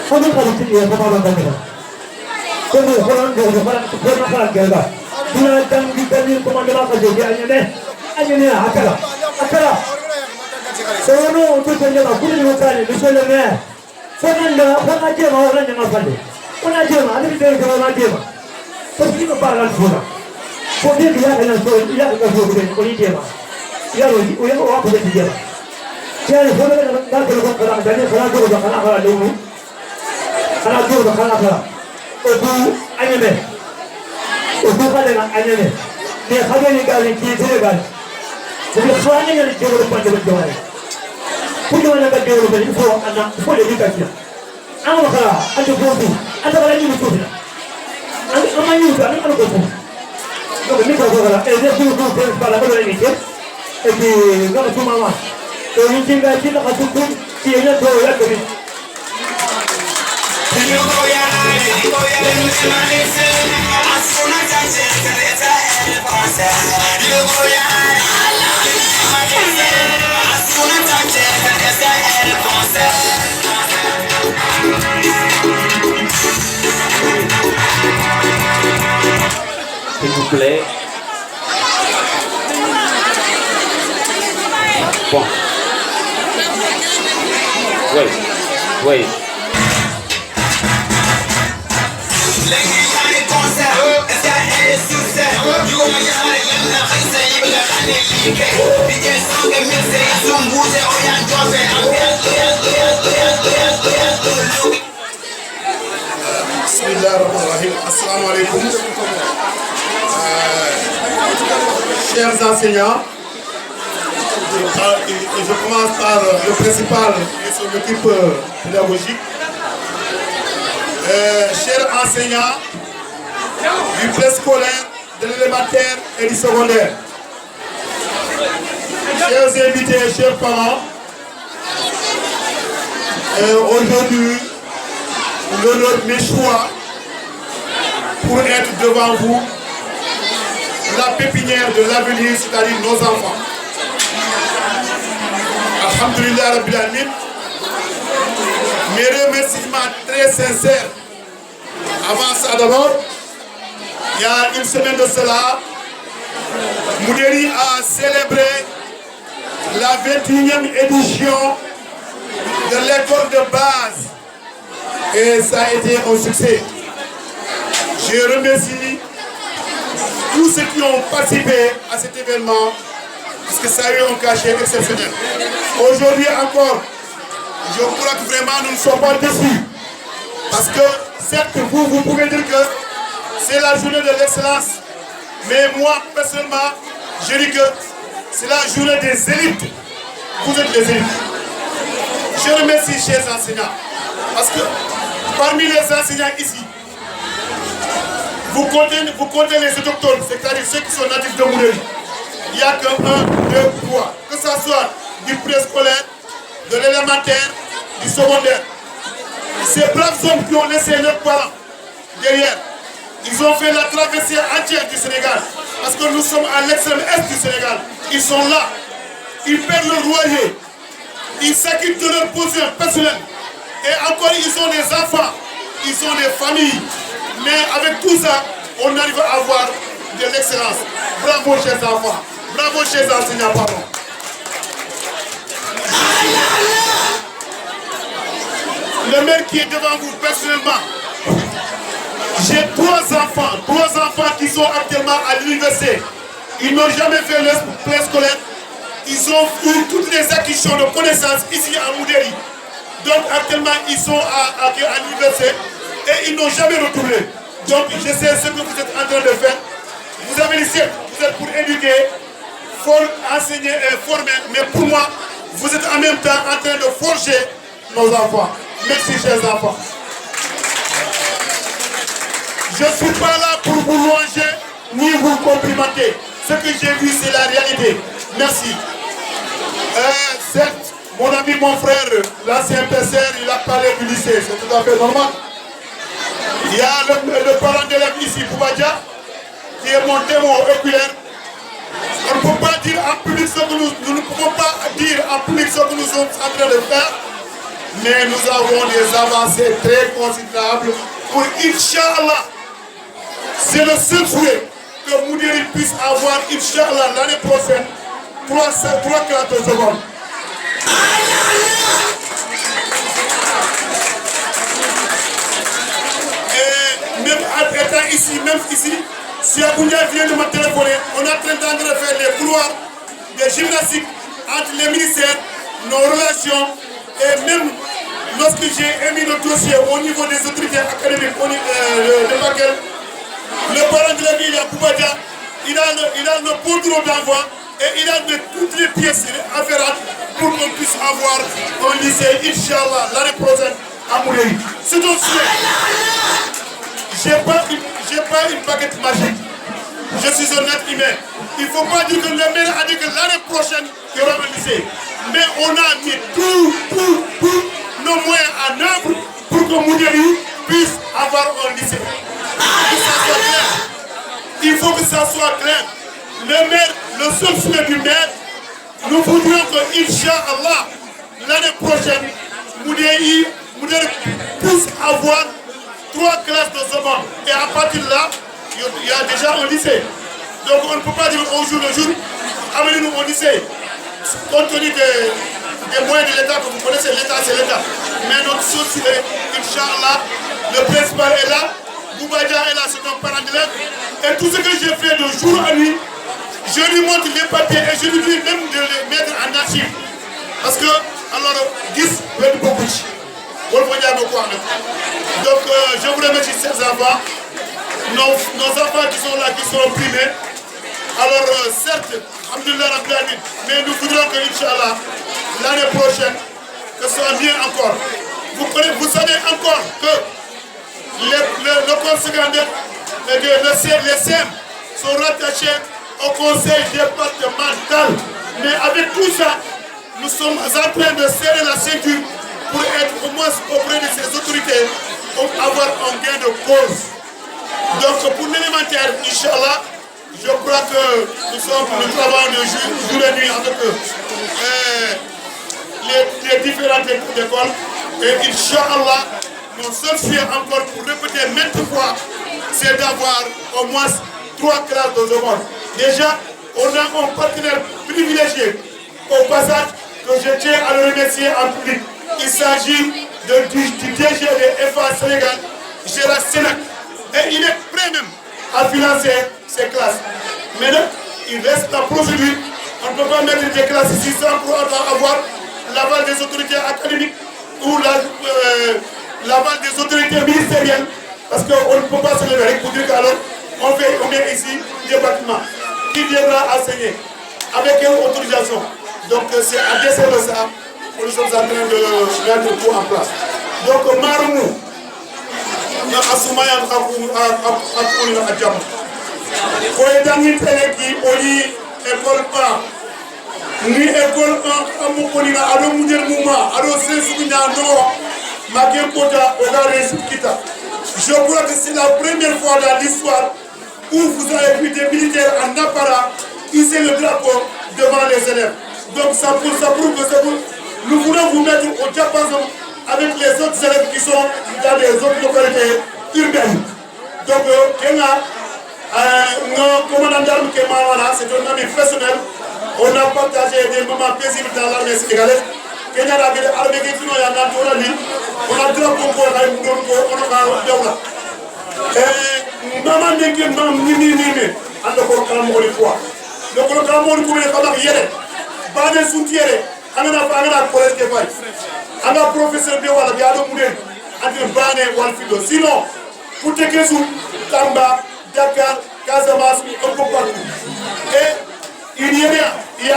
ko ni ka ti ya ba ba ba ni ko ni ko ran de ko ran ko na ka ga ga dina dan di dan ni ko man ma ka je ya anya ne akala so no to je na ku ni ko ka ni so le ne so nan da ko na je ma ran ma fa de ko na je ma ani de ko na je ma so ki ko ba ran ko na ko ni ya ga na so ya ga so ko ni je ma ya ro o ya wa ko de je ma يعني هو ده كله كلام ده خلاص جوه ده خلاص خلاص لونه خلاص جوه ده خلاص خلاص وهو أنيمه وهو كله أنيمه ده خليه يقال كذي قال وفي خلاني يعني جوه ده بنجي بنجوه كل ما نقدر جوه ده هو أنا هو اللي يكفيه أنا خلاص أنت فوقي أنت ولا يجي بتوفي أنا ما يجي أنا ما بتوفي لو بنيك خلاص إذا في فوق في بالك ولا يجي إذا قام ثم ما Ini tinggal kita kasutun, dia tahu ya kami. S'il vous plaît. Bon. Oui. Bismillahirrahmanirrahim. Assalamu alaikum. Chers enseignants, je commence par le principal et son équipe pédagogique. Chers enseignants du préscolaire, de l'élémentaire et du secondaire, chers invités, chers parents, aujourd'hui, l'honneur m'échoit pour être devant vous, la pépinière de l'avenir, c'est-à-dire nos enfants. Alhamdulillah Rabbil Alamin. Mes remerciements très sincères. Avant ça d'abord, il y a une semaine de cela, Moudéry a célébré la 21e édition de l'école de base. Et ça a été un succès. Je remercie tous ceux qui ont participé à cet événement parce que ça a eu un cachet exceptionnel. Aujourd'hui encore, je crois que vraiment nous ne sommes pas déçus. Parce que certes, vous pouvez dire que c'est la journée de l'excellence. Mais moi, personnellement, je dis que c'est la journée des élites. Vous êtes les élites. Je remercie chers enseignants. Parce que parmi les enseignants ici, vous comptez les autochtones, c'est-à-dire ceux qui sont natifs de Moudéry. Il n'y a que 1, 2, 3. Que ce soit du préscolaire, de l'élémentaire, du secondaire. Ces braves hommes qui ont laissé leurs parents derrière, ils ont fait la traversée entière du Sénégal. Parce que nous sommes à l'extrême est du Sénégal. Ils sont là. Ils perdent leur loyer. Ils s'acquittent de leurs besoins personnels. Et encore, ils ont des enfants. Ils ont des familles. Mais avec tout ça, on arrive à avoir de l'excellence. Bravo, chers enfants. Bravo, chers enseignants, pardon. Le maire qui est devant vous, personnellement, j'ai 3 enfants qui sont actuellement à l'université. Ils n'ont jamais fait le préscolaire. Ils ont eu toutes les acquisitions de connaissances ici à Moudéry. Donc actuellement, ils sont à l'université et ils n'ont jamais retourné. Donc je sais ce que vous êtes en train de faire. Vous avez les siècles, vous êtes pour éduquer, enseigner et former. Mais pour moi, vous êtes en même temps en train de forger nos enfants. Merci chers enfants. Je ne suis pas là pour vous louanger ni vous complimenter. Ce que j'ai vu, c'est la réalité. Merci. Certes, mon ami, mon frère, l'ancien PCR, il a parlé du lycée, c'est tout à fait normal. Il y a le parent d'élève ici, Boubadia, qui est mon témoin oculaire. On ne peut pas dire en public ce que nous ne pouvons pas dire en public ce que nous sommes en train de faire, mais nous avons des avancées très considérables pour Inch'Allah. C'est le seul souhait que Moudiri puisse avoir, Inch'Allah, l'année prochaine, 3 classes de seconde. Et même étant ici, si Abounia vient de me téléphoner, on est en train de faire les couloirs des gymnastiques entre les ministères, nos relations, et même lorsque j'ai émis le dossier au niveau des autorités académiques, le parent de la ville, Boubadia, il a le poudre d'envoi et il a toutes les pièces afférentes pour qu'on puisse avoir un lycée, Inch'Allah, l'année prochaine à Moudiri. C'est un souhait. J'ai pas une baguette magique. Je suis un être humain. Il ne faut pas dire que le maire a dit que l'année prochaine, il y aura un lycée. Mais on a mis tous nos moyens en œuvre pour que Moudiri puisse avoir un lycée. Il faut que ça soit clair. Le maire, le seul souhait du maire, nous voudrions que, Inch'Allah, l'année prochaine, Moudiri puisse avoir 3 classes de seconde. Et à partir de là, il y a déjà un lycée. Donc on ne peut pas dire au jour le jour, amenez-nous au lycée. Compte tenu des moyens de l'État, que vous connaissez, l'État c'est l'État. Mais notre société, Inch'Allah, le principal est là, Boubadia est là, c'est un parent d'élève. Et tout ce que j'ai fait de jour à nuit, je lui montre les papiers et je lui dis même de les mettre en archive. Parce que, alors, 10, beaucoup. Donc, je vous remercie, chers enfants. Nos enfants qui sont là, qui sont primés. Alors, certes, mais nous voudrons que, Inch'Allah, l'année prochaine, que ce soit mieux encore. Vous savez encore que le corps secondaire, les SEM sont rattachés au conseil départemental. Mais avec tout ça, nous sommes en train de serrer la ceinture pour être au moins auprès de ces autorités, pour avoir un gain de cause. Donc pour l'élémentaire, Inch'Allah, je crois que nous travaillons de jour et nuit avec les différentes écoles. Et Inch'Allah, mon seul souhait encore pour répéter maintes fois, c'est d'avoir au moins 3 classes de seconde. Déjà, on a un partenaire privilégié au passage que je tiens à le remercier en public. Il s'agit du DG de FA Sénégal, Gérard Sénac. Et il est prêt même à financer ces classes. Mais là, il reste la procédure. On ne peut pas mettre des classes ici sans pour avoir l'aval des autorités académiques ou l'aval des autorités ministérielles. Parce qu'on ne peut pas se lever pour dire qu'alors on met ici des bâtiments. Qui viendra enseigner? Avec quelle autorisation? Donc c'est à décès de ça que nous sommes en train de mettre tout en place. Donc Marumou, na asumaya akuni na ajamu. Ko edangi tele ki oli école pas. Ni école pas amu koni na ado mudel muma ado sensu nya no magem kota ogare kita. Je crois que c'est la première fois dans l'histoire où vous avez vu des militaires en apparat hisser le drapeau devant les élèves. Donc ça prouve que nous voulons vous mettre au diapason avec les autres élèves qui sont dans les autres localités urbaines. Donc, nos commandants d'armes qui c'est un ami personnel. On a partagé des moments paisibles dans l'armée sénégalaise. Kenya a vu l'armée qui est on a drapeau pour la on a et maman n'est que non, en le programme de foi. Le programme de foi est hier. Bane soutiere angana collège de Faye anga professeur de wala biado muden andi bane wal fido sinon pour te kesu Tamba, Dakar, Casamance, un peu partout. Et il y a rien il y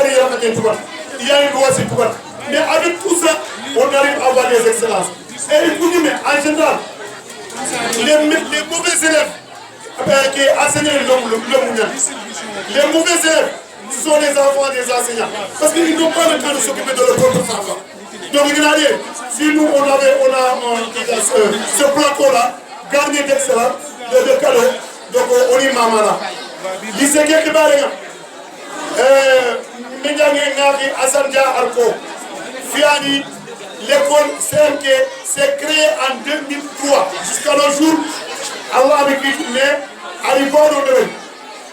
a une loi c'est tout. Mais avec tout ça on arrive à avoir des excellences. Et il faut dire mais en général les mauvais élèves qui enseignent le les mauvais élèves ce sont des enfants des enseignants. Parce qu'ils n'ont pas le temps de s'occuper de leurs propres enfants. Donc regardez, si nous on a ce plateau-là, garni d'excellence, de cadeaux, donc on y mamana. Il s'est quelque part, Fiani, l'école CMK s'est créée en 2003. Jusqu'à nos jours, Allah a écrit, mais à l'Ivoire, on devait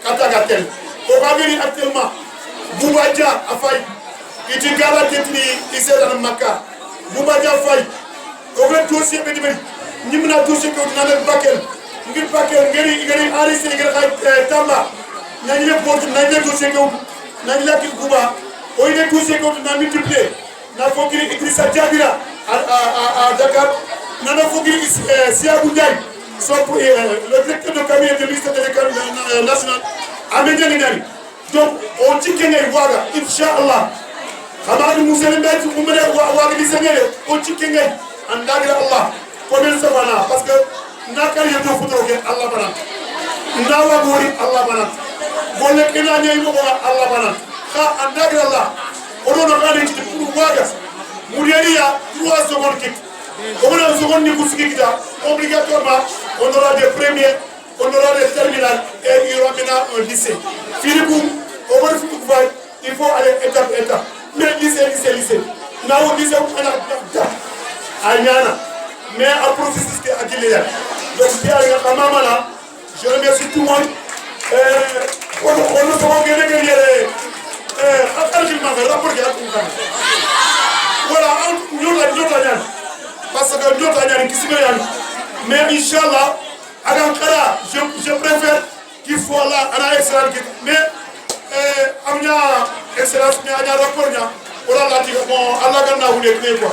Katagatel. Au Bagari actuellement, Boubadja a failli. Il dit Gala Tetni, il s'est dans le Maka. Boubadja a failli. Au vrai dossier, nous avons dossier que nous avons Bakel. Nous avons Bakel, nous avons Aris, nous avons Tamba. Nous avons dossier que nous avons Bouba. Nous avons dossier que nous avons multiplié. Nous avons Idrissa Diabira à Dakar. Nous avons Siabou Ndiaye, le directeur de cabinet du ministère de l'Éducation nationale. Amédien Nidari. Donc, on dit qu'il y a une voie, Inch'Allah. Hamad Mousseline Bête, vous me dites, on dit qu'il y a un Allah. Combien de savana? Parce que Nakari est au foudre, Allah Banan. Nawa Gori, Allah Banan. Bolek Enania, Allah Banan. Ha, Andagra Allah. On a regardé pour Wagas. Mouriania, 3 secondes kick. Comme on a une seconde Nikouskikita, obligatoirement, on aura des premiers. On aura des terminales et il y aura maintenant un lycée. Philippou, au moins il faut aller étape par étape. Mais lycée. Nous avons lycée à Nyana. Mais un processus qui est acquis. Donc, je remercie tout le monde. On nous avons gagné. Voilà, nous avons parce que nous avons mais Inch'Allah, à l'Ankara, je préfère qu'il soit là à la excellence. Mais il y a excellence, mais il y a un rapport. On a la tige, bon, Allah Gana voulait créer quoi.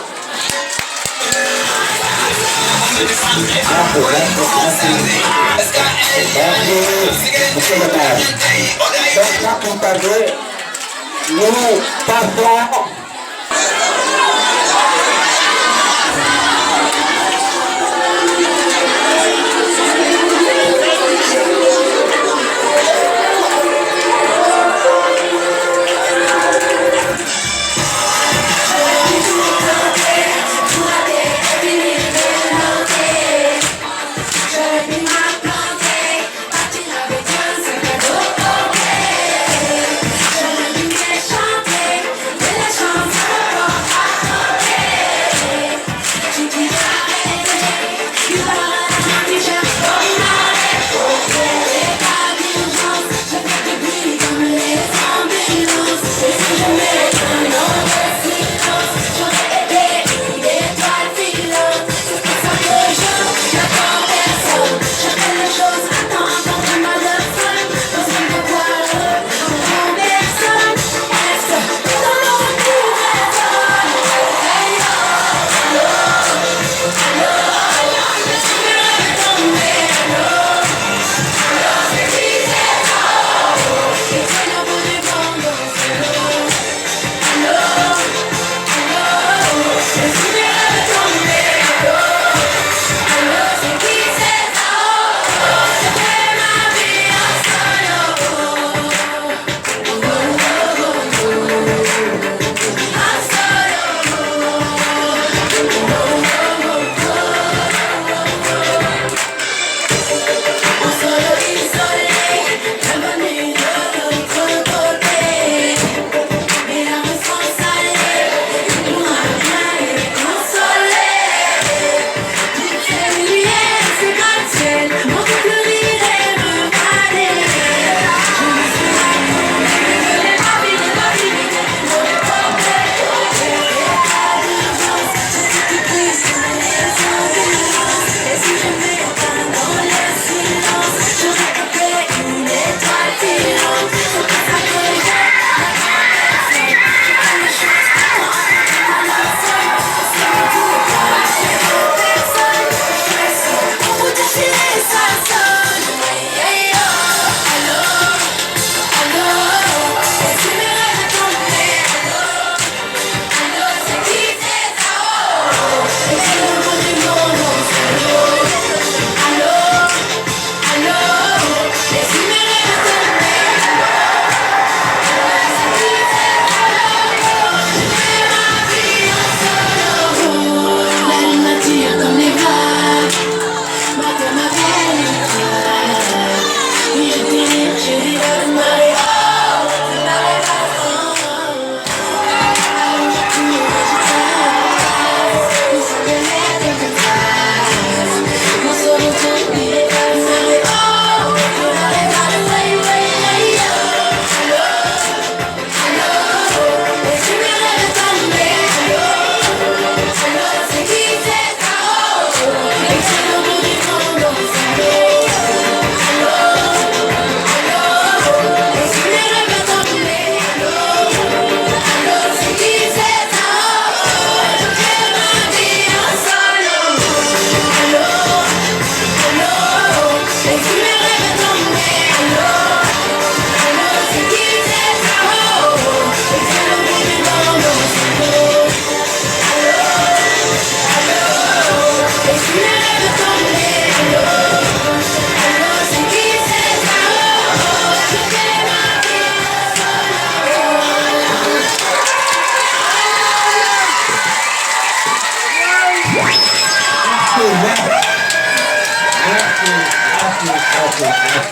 Nous partons. Chanter,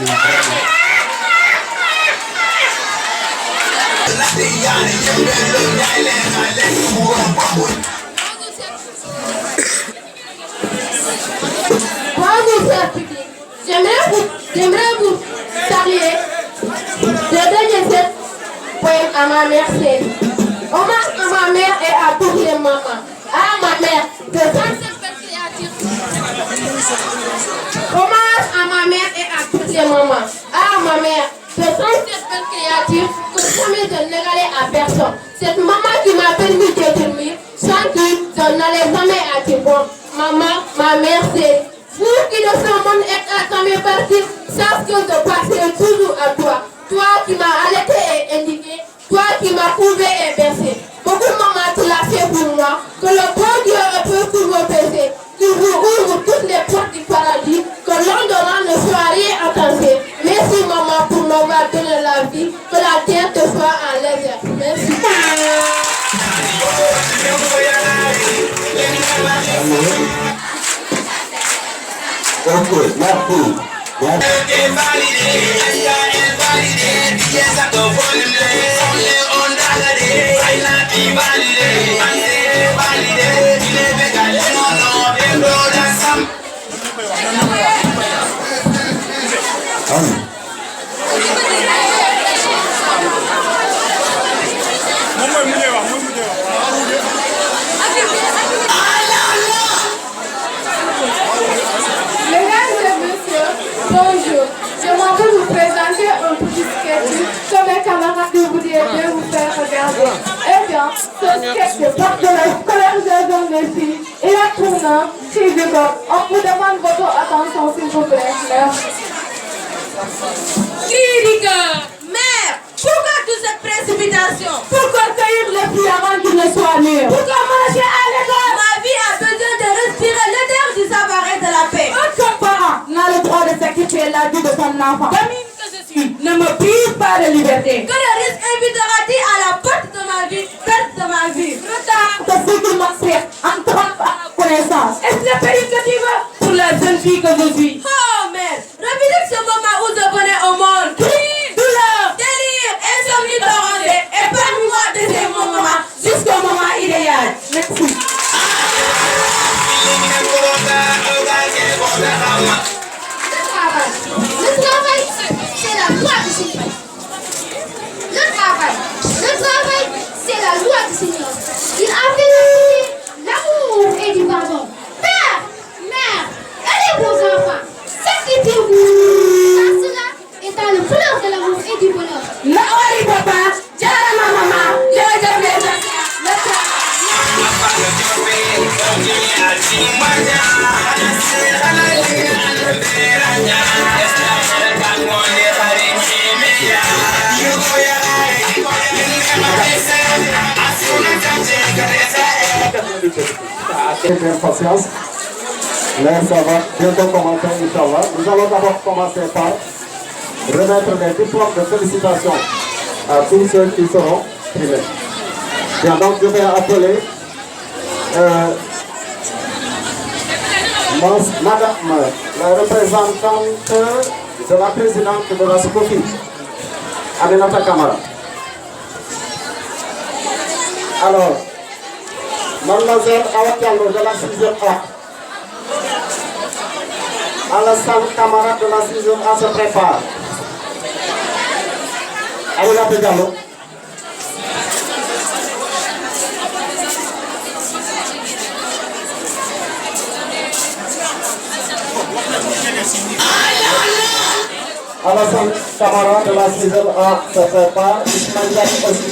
Bonjour, cher public. J'aimerais vous saluer le dernier poème à ma mère Céline. Hommage à ma mère et à toutes les mamans. À ma mère, de 37 belles créatures. Hommage à ma mère et à toutes les mamans. À ma mère, de 37 belles créatures que jamais je n'égalais à personne. Cette maman qui m'a permis de dormir, sans qui je n'allais jamais à bon. Maman, ma mère, c'est vous qui de ce monde êtes à jamais partir, sache que je passerai toujours à toi. Toi qui m'as allaité et indiqué, toi qui m'as couvé et bercé. Beaucoup maman tu l'as fait pour moi, que le bon Dieu peut tous vos péchés, qu'il vous ouvre toutes les portes du paradis, que l'endorant ne soit rien attaché. Merci maman pour m'avoir donné la vie, que la terre te soit en légère. Merci. Bonjour, je m'en vais vous présenter un petit sketch que mes camarades voudraient bien vous faire regarder. Eh bien, ce sketch porte de la colère des hommes des filles et la tournant chez Vigor. On vous demande votre attention s'il vous plaît. Merci. Critiqueur, mère, pourquoi toute cette précipitation? Pourquoi cueillir les filles avant qu'ils ne soient mûrs? Pourquoi manger à l'école? Ma vie a besoin de respirer l'odeur du savoir et de la paix. Aucun parent n'a le droit de sacrifier la vie de son enfant. Gamine que je suis, ne me prive pas de liberté. Que le risque invitera-t-il à la perte de ma vie, perte de ma vie? Retard de ce qu'il m'aspire, en trompe à la connaissance. Est-ce le pays que tu veux pour la jeune fille que je suis? Oh mère, revenez ce moment où je venais au monde. Cri, douleur, délire, insomnie torrentée. Épargne-moi de ces moments jusqu'au moment idéal. Merci. Le travail, c'est la loi du Seigneur. Le travail, c'est la loi du Seigneur. Il a fait l'amour et du pardon. Père, mère, allez vos enfants, sacrifiez-vous. Car cela est dans le fleur de l'amour et du bonheur. Nawari papa, Jarama maman, Jaja Blesa, Impatience. Mais ça va bientôt commencer, Inch'Allah. Nous allons d'abord commencer par remettre les diplômes de félicitations à tous ceux qui seront primés. Bien, donc je vais appeler Madame, la représentante de la présidente de la SCOFI, Aminata Kamara. Alors, Mademoiselle Awa Diallo de la 6e A. Alassane Kamara de la 6e A se prépare. Aminata Diallo. Alassane Kamara de la 6e A se prépare. Ismaël Diagne aussi.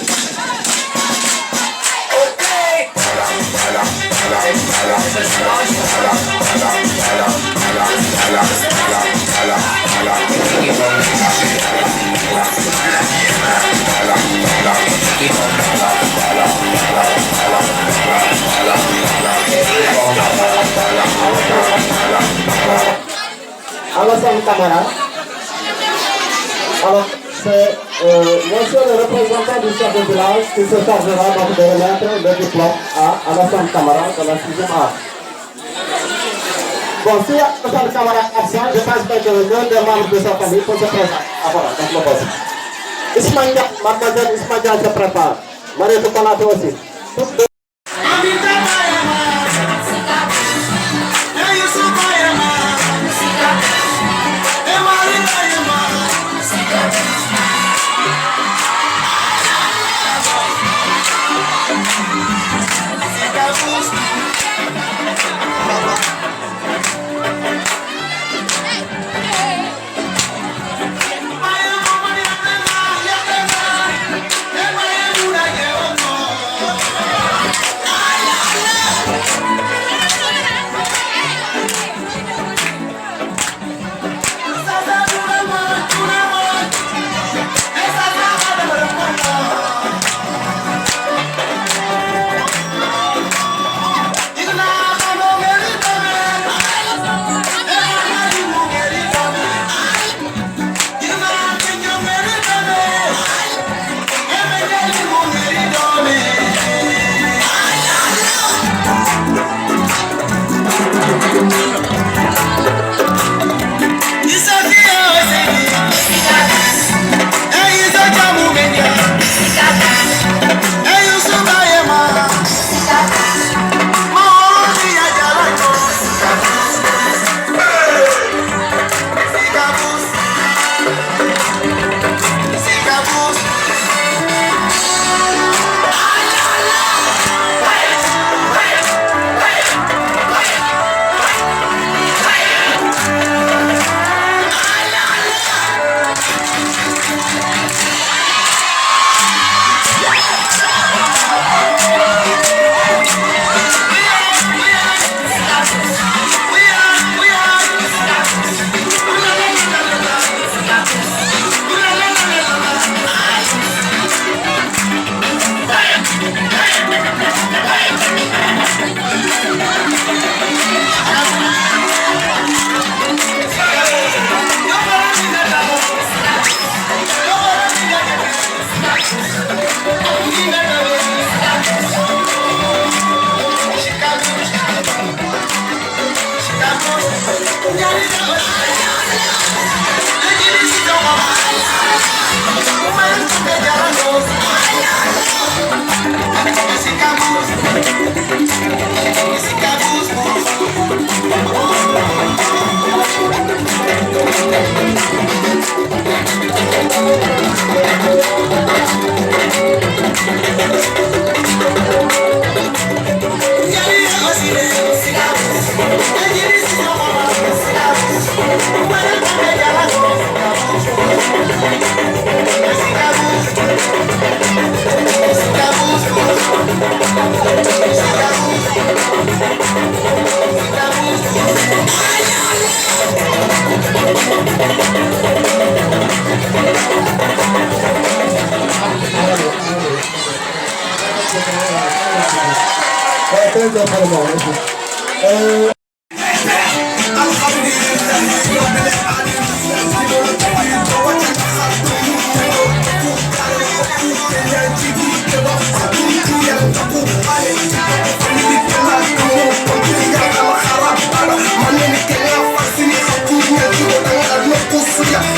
Alassane Kamara. Alors, c'est monsieur le représentant du chef de village qui se chargera donc de remettre le diplôme à Alassane Kamara de la 6e A. Bon, si notre camarade absent, je pense que l'un des membres de sa famille peut se présenter. Ah voilà, donc le boss. Ismaël, mademoiselle Ismaël se prépare. Marie de Konaté aussi. Toutes deux. Consider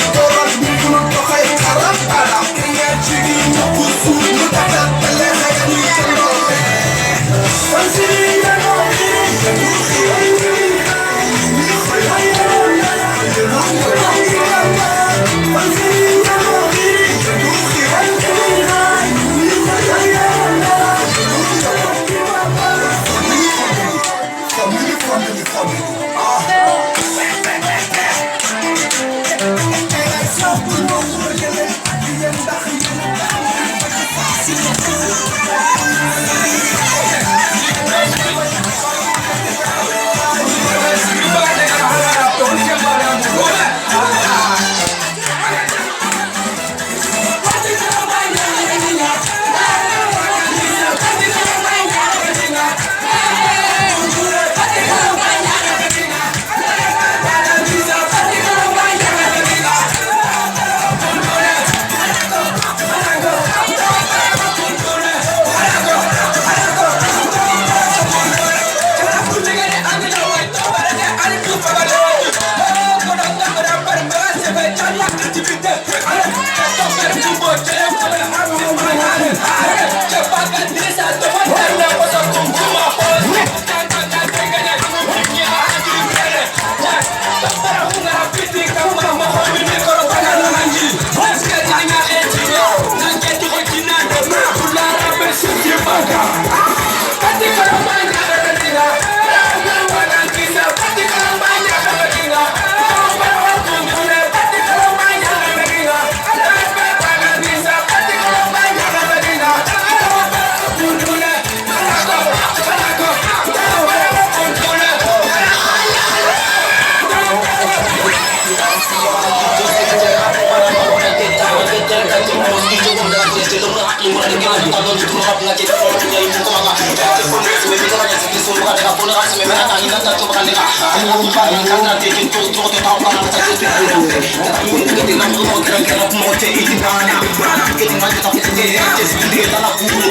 Getting